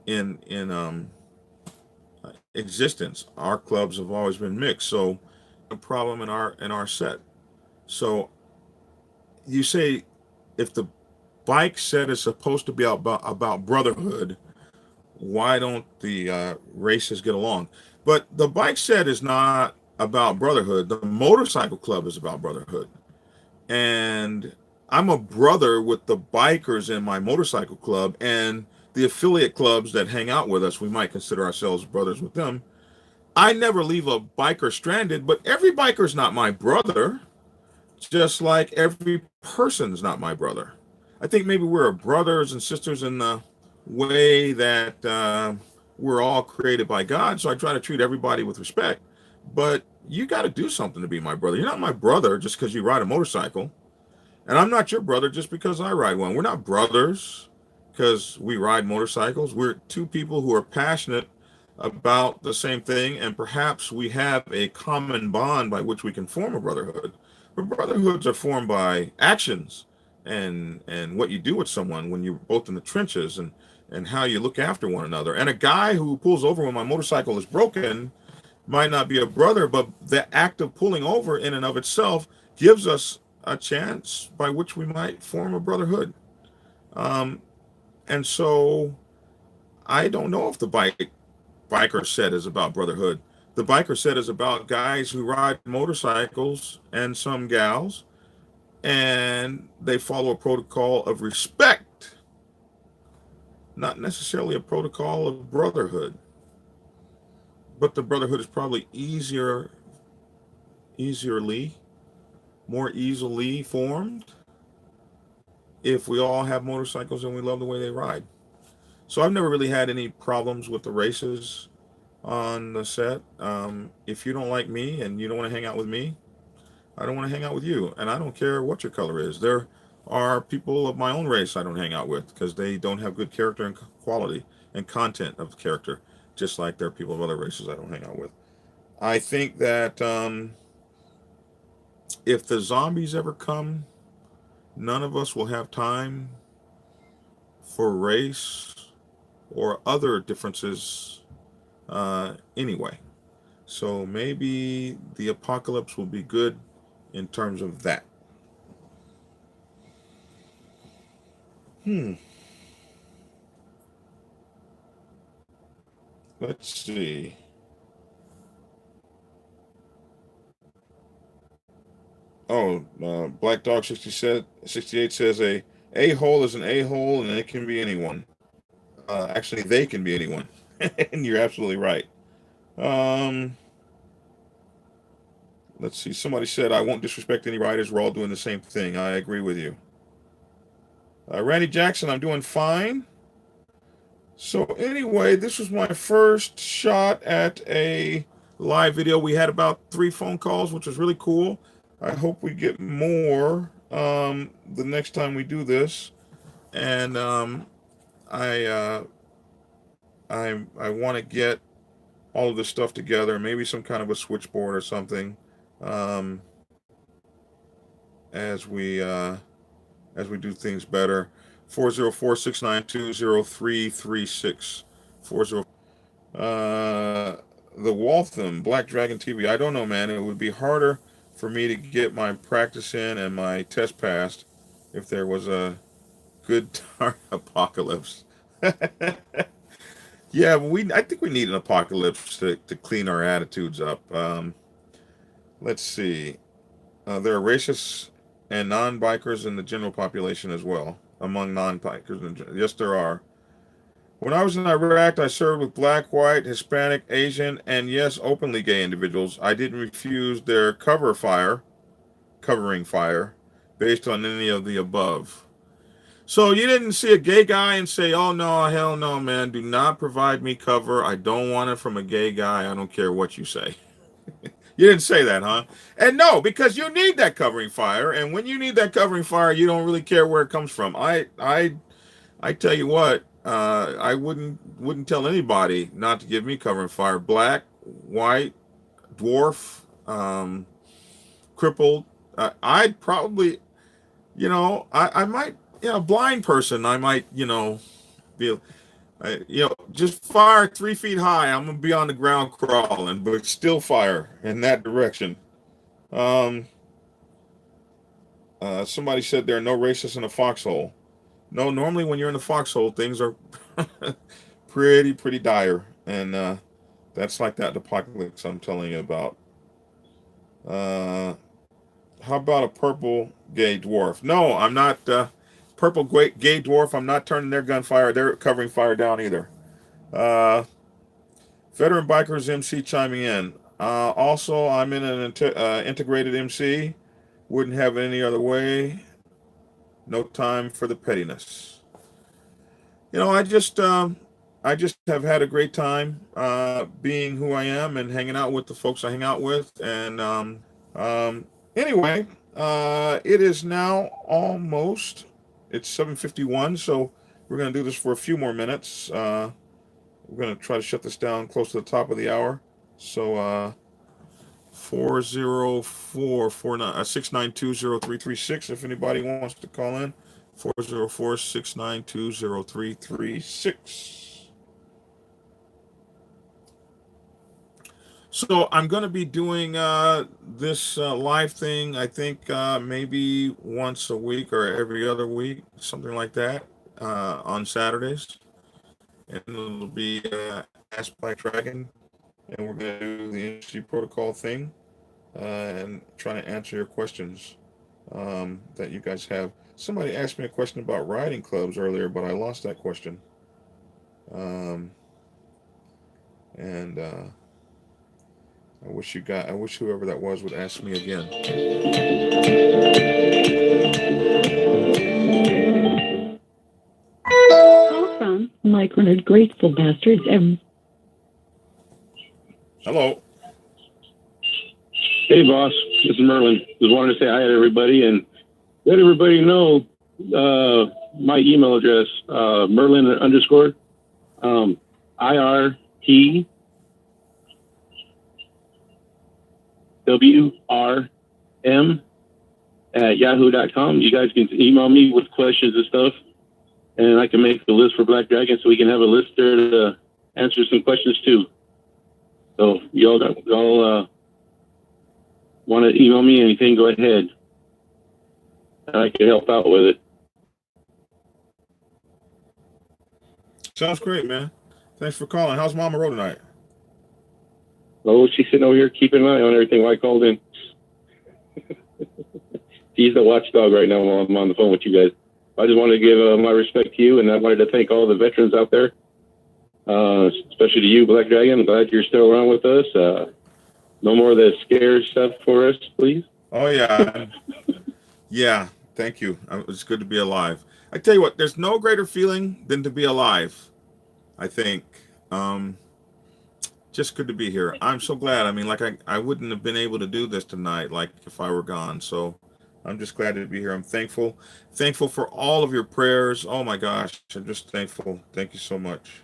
in existence, our clubs have always been mixed. So a problem in our set. So you say if the bike set is supposed to be about brotherhood, why don't the races get along? But the bike set is not about brotherhood. The motorcycle club is about brotherhood. And I'm a brother with the bikers in my motorcycle club and the affiliate clubs that hang out with us. We might consider ourselves brothers with them. I never leave a biker stranded, but every biker's not my brother, just like every person's not my brother. I think maybe we're brothers and sisters in the way that we're all created by God. So I try to treat everybody with respect. But you got to do something to be my brother. You're not my brother just because you ride a motorcycle. And I'm not your brother just because I ride one. We're not brothers because we ride motorcycles. We're two people who are passionate about the same thing, and perhaps we have a common bond by which we can form a brotherhood. But brotherhoods are formed by actions and what you do with someone when you're both in the trenches and how you look after one another. And a guy who pulls over when my motorcycle is broken might not be a brother, but the act of pulling over in and of itself gives us a chance by which we might form a brotherhood. Um, and so I don't know if the biker set is about brotherhood. The biker set is about guys who ride motorcycles and some gals, and they follow a protocol of respect, not necessarily a protocol of brotherhood. But the brotherhood is probably easierly, more easily formed if we all have motorcycles and we love the way they ride. So I've never really had any problems with the races on the set. If you don't like me and you don't want to hang out with me, I don't want to hang out with you. And I don't care what your color is. There are people of my own race I don't hang out with because they don't have good character and quality and content of character, just like there are people of other races I don't hang out with. I think that if the zombies ever come, none of us will have time for race or other differences anyway. So maybe the apocalypse will be good in terms of that. Hmm. Let's see. Oh, Black Dog 68 says a hole is an a hole and it can be anyone. Actually, they can be anyone. And you're absolutely right. Um, let's see. Somebody said, I won't disrespect any riders. We're all doing the same thing. I agree with you. Randy Jackson, I'm doing fine. So anyway, this was my first shot at a live video. We had about 3 phone calls, which was really cool. I hope we get more the next time we do this. And I want to get all of this stuff together, maybe some kind of a switchboard or something, um, as we do things better. 404-692-0336. 40. The Waltham Black Dragon TV. I don't know, man. It would be harder for me to get my practice in and my test passed if there was a good darn apocalypse. Yeah, I think we need an apocalypse to clean our attitudes up. Let's see. There are racists and non-bikers in the general population as well, among non-bikers. Yes, there are. When I was in Iraq, I served with black, white, Hispanic, Asian, and yes, openly gay individuals. I didn't refuse their covering fire, based on any of the above. So you didn't see a gay guy and say, oh, no, hell no, man, do not provide me cover. I don't want it from a gay guy. I don't care what you say. You didn't say that, huh? And no, because you need that covering fire. And when you need that covering fire, you don't really care where it comes from. I tell you what, I wouldn't tell anybody not to give me covering fire. Black, white, dwarf, crippled. I'd probably, I might, blind person. I might, be, just fire 3 feet high. I'm gonna be on the ground crawling, but still fire in that direction. Somebody said there are no racists in a foxhole. No, normally when you're in the foxhole, things are pretty dire, and that's like that apocalypse I'm telling you about. How about a purple gay dwarf? No, I'm not. Purple gay dwarf. I'm not turning their gunfire. They're covering fire down either. Veteran bikers MC chiming in. Also, I'm in an integrated MC. Wouldn't have it any other way. No time for the pettiness. I just have had a great time being who I am and hanging out with the folks I hang out with. And anyway, it is now almost. It's 7:51, so we're going to do this for a few more minutes. We're going to try to shut this down close to the top of the hour. So 404-692-0336 if anybody wants to call in. 404-692-0336. So I'm going to be doing this live thing, I think maybe once a week or every other week, something like that, on Saturdays. And it'll be Ask Black Dragon. And we're going to do the industry protocol thing and trying to answer your questions that you guys have. Somebody asked me a question about riding clubs earlier, but I lost that question. I wish whoever that was would ask me again. Call from Mike Leonard, Grateful Bastards. Hello. Hey, boss. This is Merlin. Just wanted to say hi to everybody and let everybody know my email address, Merlin _ IRT WRM at yahoo.com. You guys can email me with questions and stuff, and I can make the list for Black Dragon so we can have a list there to answer some questions too. So y'all want to email me anything, go ahead. I can help out with it. Sounds great, man. Thanks for calling. How's Mama Roll tonight? Oh, she's sitting over here keeping an eye on everything while I called in. She's the watchdog right now while I'm on the phone with you guys. I just wanted to give my respect to you, and I wanted to thank all the veterans out there Especially to you, Black Dragon. I'm glad you're still around with us. No more of that scare stuff for us, please. Oh yeah, yeah. Thank you. It's good to be alive. I tell you what, there's no greater feeling than to be alive. I think. Um, just good to be here. I'm so glad. I mean, like I wouldn't have been able to do this tonight, like if I were gone. So I'm just glad to be here. I'm thankful for all of your prayers. Oh my gosh, I'm just thankful. Thank you so much.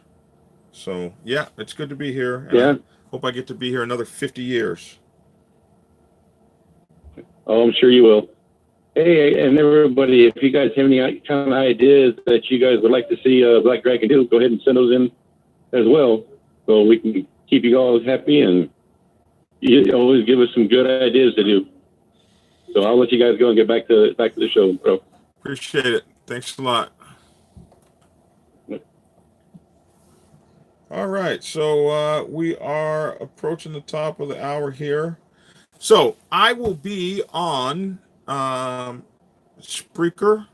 So yeah, it's good to be here, and Yeah. I hope I get to be here another 50 years. Oh, I'm sure you will. Hey, and everybody, if you guys have any kind of ideas that you guys would like to see Black Dragon do, go ahead and send those in as well, so we can keep you all happy, and you always give us some good ideas to do. So I'll let you guys go and get back to the show, bro. Appreciate it. Thanks a lot. All right, so we are approaching the top of the hour here. So I will be on Spreaker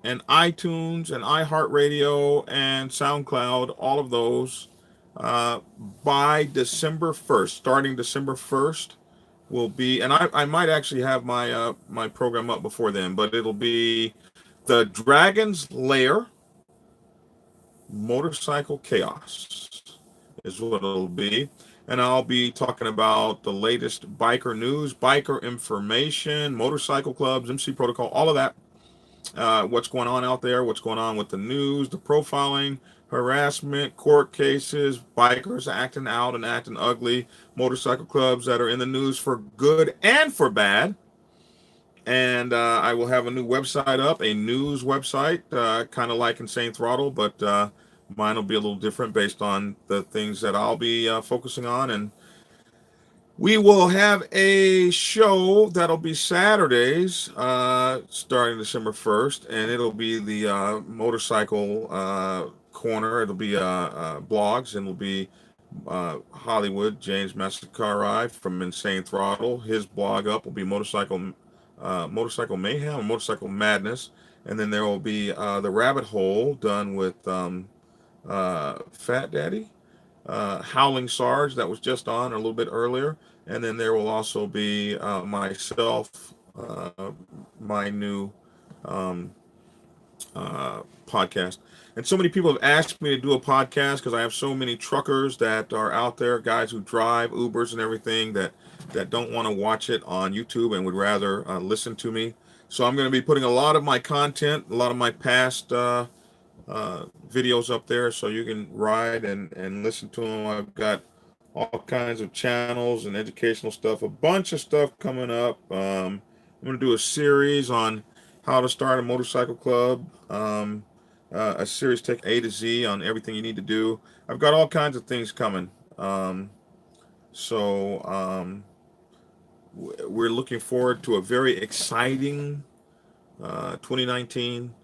and iTunes and iHeartRadio and SoundCloud, all of those, by December 1st. Starting December 1st will be, and I might actually have my my program up before then, but it'll be the Dragon's Lair Motorcycle Chaos is what it'll be. And I'll be talking about the latest biker news, biker information, motorcycle clubs, MC protocol, all of that. What's going on out there, what's going on with the news, the profiling, harassment, court cases, bikers acting out and acting ugly, motorcycle clubs that are in the news for good and for bad. And I will have a new website up, a news website, kind of like Insane Throttle, but mine will be a little different based on the things that I'll be focusing on. And we will have a show that'll be Saturdays, starting December 1st, and it'll be the motorcycle corner. It'll be blogs, and it'll be Hollywood, James Massacari from Insane Throttle. His blog up will be Motorcycle Mayhem or Motorcycle Madness. And then there will be the Rabbit Hole done with Fat Daddy. Howling Sarge that was just on a little bit earlier, and then there will also be myself, my new podcast. And so many people have asked me to do a podcast because I have so many truckers that are out there, guys who drive Ubers and everything that don't want to watch it on YouTube and would rather listen to me. So I'm going to be putting a lot of my content, a lot of my past videos up there so you can ride and listen to them. I've got all kinds of channels and educational stuff, a bunch of stuff coming up. I'm going to do a series on how to start a motorcycle club, a series take A to Z on everything you need to do. I've got all kinds of things coming. We're looking forward to a very exciting 2019.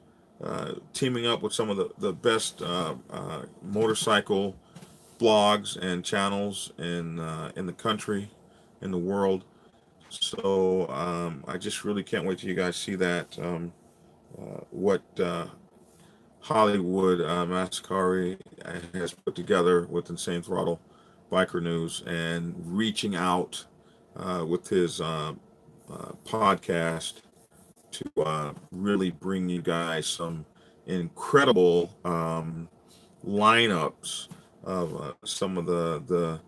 Teaming up with some of the best motorcycle blogs and channels in the country, in the world. So I just really can't wait till you guys see that. What Hollywood Massacari has put together with Insane Throttle Biker News and reaching out with his podcast to really bring you guys some incredible lineups of some of the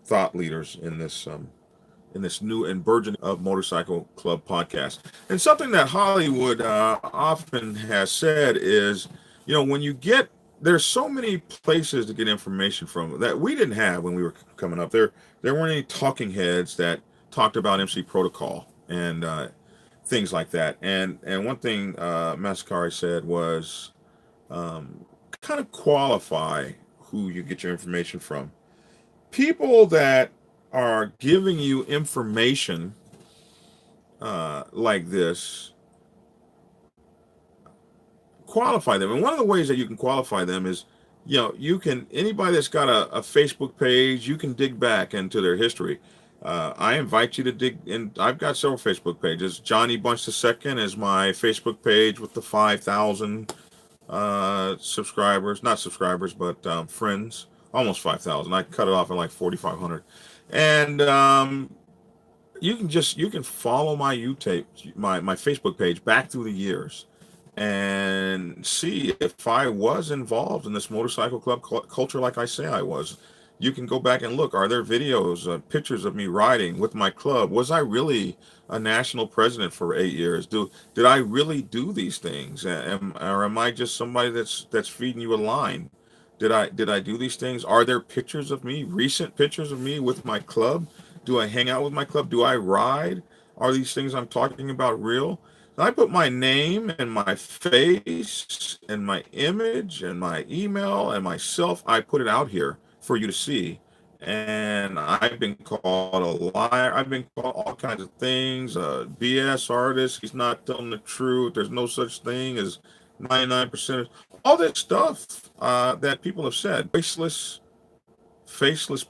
thought leaders in this new and burgeoning of Motorcycle Club podcast. And something that Hollywood often has said is, when you get, there's so many places to get information from that we didn't have when we were coming up. There weren't any talking heads that talked about MC protocol and things like that. And one thing Massacari said was kind of qualify who you get your information from. People that are giving you information like this, qualify them. And one of the ways that you can qualify them is, you can, anybody that's got a Facebook page, you can dig back into their history. I invite you to dig in. I've got several Facebook pages. Johnny Bunch II is my Facebook page with the 5,000 subscribers, not subscribers, but friends, almost 5,000. I cut it off at like 4,500. And you can follow my my Facebook page back through the years and see if I was involved in this motorcycle club culture like I say I was. You can go back and look. Are there videos, pictures of me riding with my club? Was I really a national president for 8 years? Did I really do these things? Or am I just somebody that's feeding you a line? Did I do these things? Are there pictures of me, recent pictures of me with my club? Do I hang out with my club? Do I ride? Are these things I'm talking about real? I put my name and my face and my image and my email and myself. I put it out here for you to see. And I've been called a liar. I've been called all kinds of things. BS artist. He's not telling the truth. There's no such thing as 99%. All that stuff that people have said. Faceless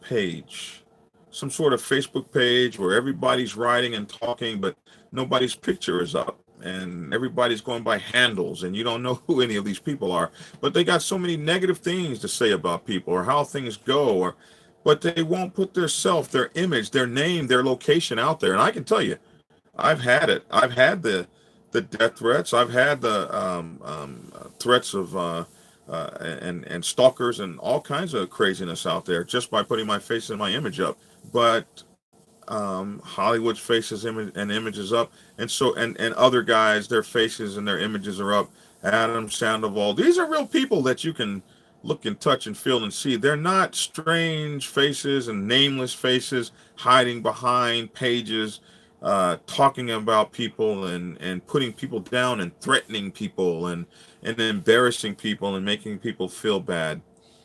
page. Some sort of Facebook page where everybody's writing and talking, but nobody's picture is up. And everybody's going by handles, and you don't know who any of these people are. But they got so many negative things to say about people or how things go, but they won't put their self, their image, their name, their location out there. And I can tell you, I've had it. I've had the death threats. I've had the threats of and stalkers and all kinds of craziness out there just by putting my face and my image up. But Hollywood's faces and images up, and so and other guys, their faces and their images are up. Adam Sandoval. These are real people that you can look and touch and feel and see. They're not strange faces and nameless faces hiding behind pages, talking about people and putting people down and threatening people and embarrassing people and making people feel bad.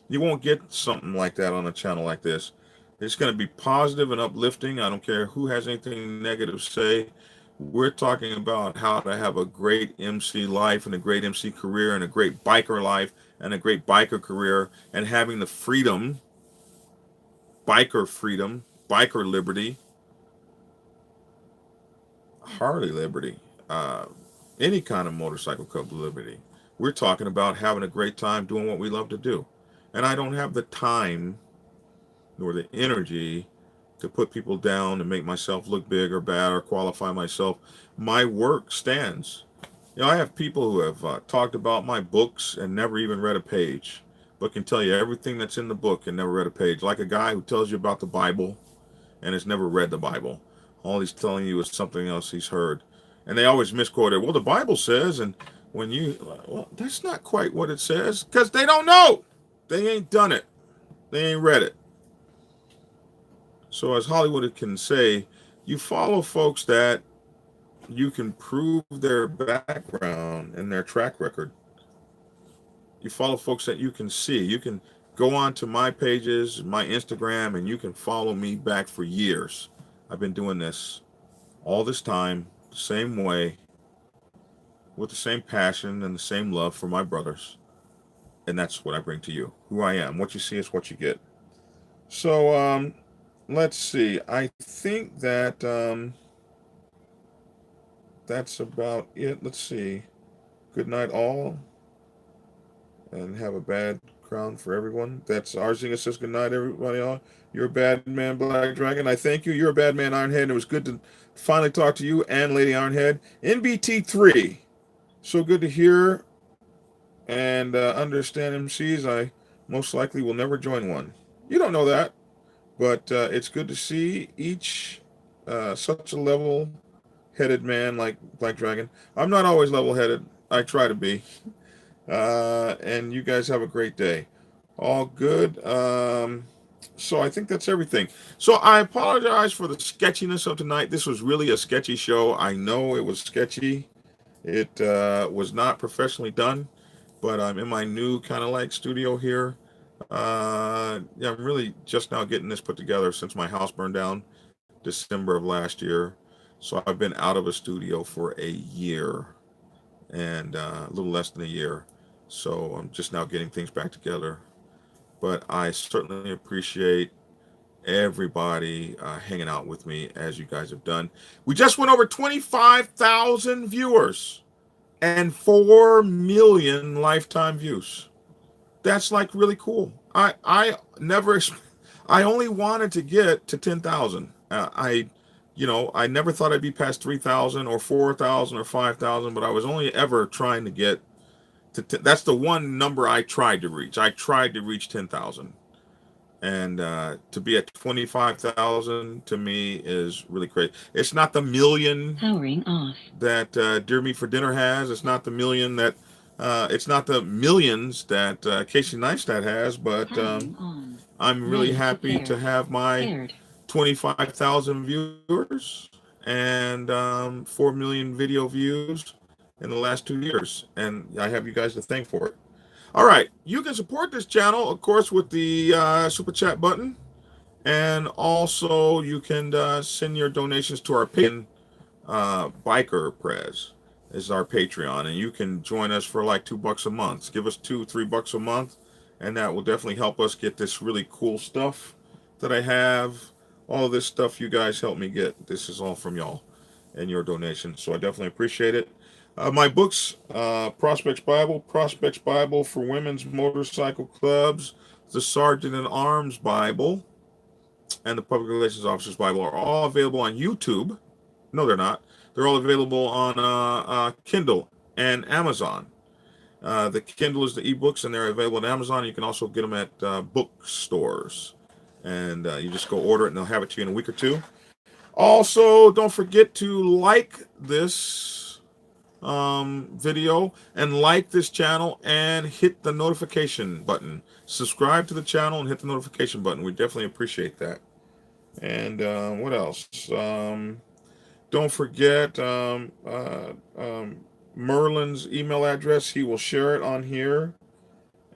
You won't get something like that on a channel like this. It's going to be positive and uplifting. I don't care who has anything negative to say. We're talking about how to have a great MC life and a great MC career and a great biker life and a great biker career and having the freedom, biker liberty, Harley liberty, any kind of motorcycle club liberty. We're talking about having a great time doing what we love to do. And I don't have the time nor the energy to put people down and make myself look big or bad or qualify myself. My work stands. I have people who have talked about my books and never even read a page, but can tell you everything that's in the book and never read a page. Like a guy who tells you about the Bible and has never read the Bible. All he's telling you is something else he's heard. And they always misquote it. Well, the Bible says, and when well, that's not quite what it says, because they don't know. They ain't done it. They ain't read it. So as Hollywood can say, you follow folks that you can prove their background and their track record. You follow folks that you can see. You can go on to my pages, my Instagram, and you can follow me back for years. I've been doing this all this time, the same way, with the same passion and the same love for my brothers. And that's what I bring to you, who I am. What you see is what you get. So, let's see. I think that that's about it. Let's see. Good night, all, and have a bad crown for everyone. That's Arzinga says good night, everybody. All, you're a bad man, Black Dragon. I thank you. You're a bad man, Ironhead. It was good to finally talk to you and Lady Ironhead. NBT3. So good to hear and understand MCs. I most likely will never join one. You don't know that. But it's good to see each such a level-headed man like Black Dragon. I'm not always level-headed. I try to be. And you guys have a great day. All good. So I think that's everything. So I apologize for the sketchiness of tonight. This was really a sketchy show. I know it was sketchy. It was not professionally done, but I'm in my new kind of like studio here. Yeah, I'm really just now getting this put together since my house burned down December of last year. So I've been out of a studio for a year and a little less than a year. So I'm just now getting things back together. But I certainly appreciate everybody hanging out with me as you guys have done. We just went over 25,000 viewers. and 4 million lifetime views. That's like really cool. I never, I only wanted to get to 10,000. I never thought I'd be past 3,000 or 4,000 or 5,000, but I was only ever trying to get to. That's the one number I tried to reach. I tried to reach 10,000, and to be at 25,000 to me is really crazy. It's not the million Powering off. that Dear Me for Dinner has. It's not the million that. It's not the millions that Casey Neistat has, but Powering on. I'm really Ready to happy pair. to have my Paired. 25,000 viewers and 4 million video views in the last 2 years. And I have you guys to thank for it. All right. You can support this channel, of course, with the super chat button. And also you can send your donations to our Patreon. Biker Prez is our Patreon. And you can join us for like $2 a month. Give us $2-3 a month. And that will definitely help us get this really cool stuff that I have. All of this stuff you guys help me get. This is all from y'all and your donations. So I definitely appreciate it. My books, Prospects Bible for Women's Motorcycle Clubs, the Sergeant at Arms Bible, and the Public Relations Officer's Bible are all available on YouTube. No, they're not. They're all available on Kindle and Amazon. The Kindle is the ebooks, and they're available on Amazon. You can also get them at bookstores. And you just go order it, and they'll have it to you in a week or two. Also, don't forget to like this video and like this channel and hit the notification button. Subscribe to the channel and hit the notification button. We definitely appreciate that. And what else? Don't forget Merlin's email address. He will share it on here.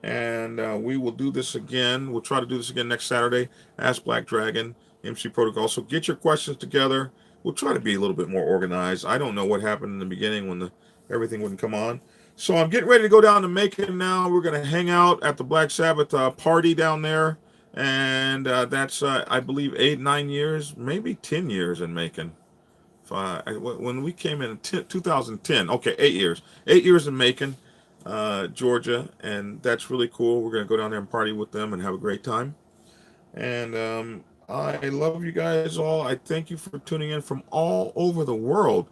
And we will do this again. We'll try to do this again next Saturday. Ask Black Dragon, MC Protocol. So get your questions together. We'll try to be a little bit more organized. I don't know what happened in the beginning when everything wouldn't come on. So I'm getting ready to go down to Macon now. We're going to hang out at the Black Sabbath party down there. And that's, I believe, 8-9 years, maybe 10 years in Macon. When we came in 2010, okay, 8 years. 8 years in Macon, Georgia, and that's really cool. We're going to go down there and party with them and have a great time. And I love you guys all. I thank you for tuning in from all over the world.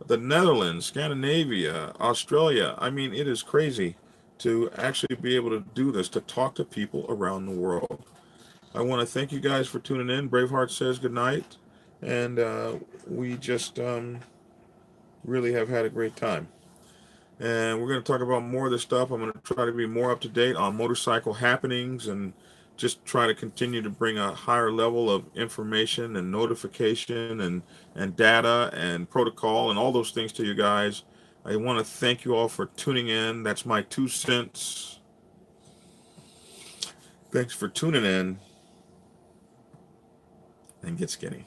The Netherlands, Scandinavia, Australia. I mean, it is crazy to actually be able to do this, to talk to people around the world. I want to thank you guys for tuning in. Braveheart says good night. And we just really have had a great time. And we're going to talk about more of this stuff. I'm going to try to be more up to date on motorcycle happenings and just try to continue to bring a higher level of information and notification and data and protocol and all those things to you guys. I want to thank you all for tuning in. That's my 2 cents. Thanks for tuning in, and get skinny.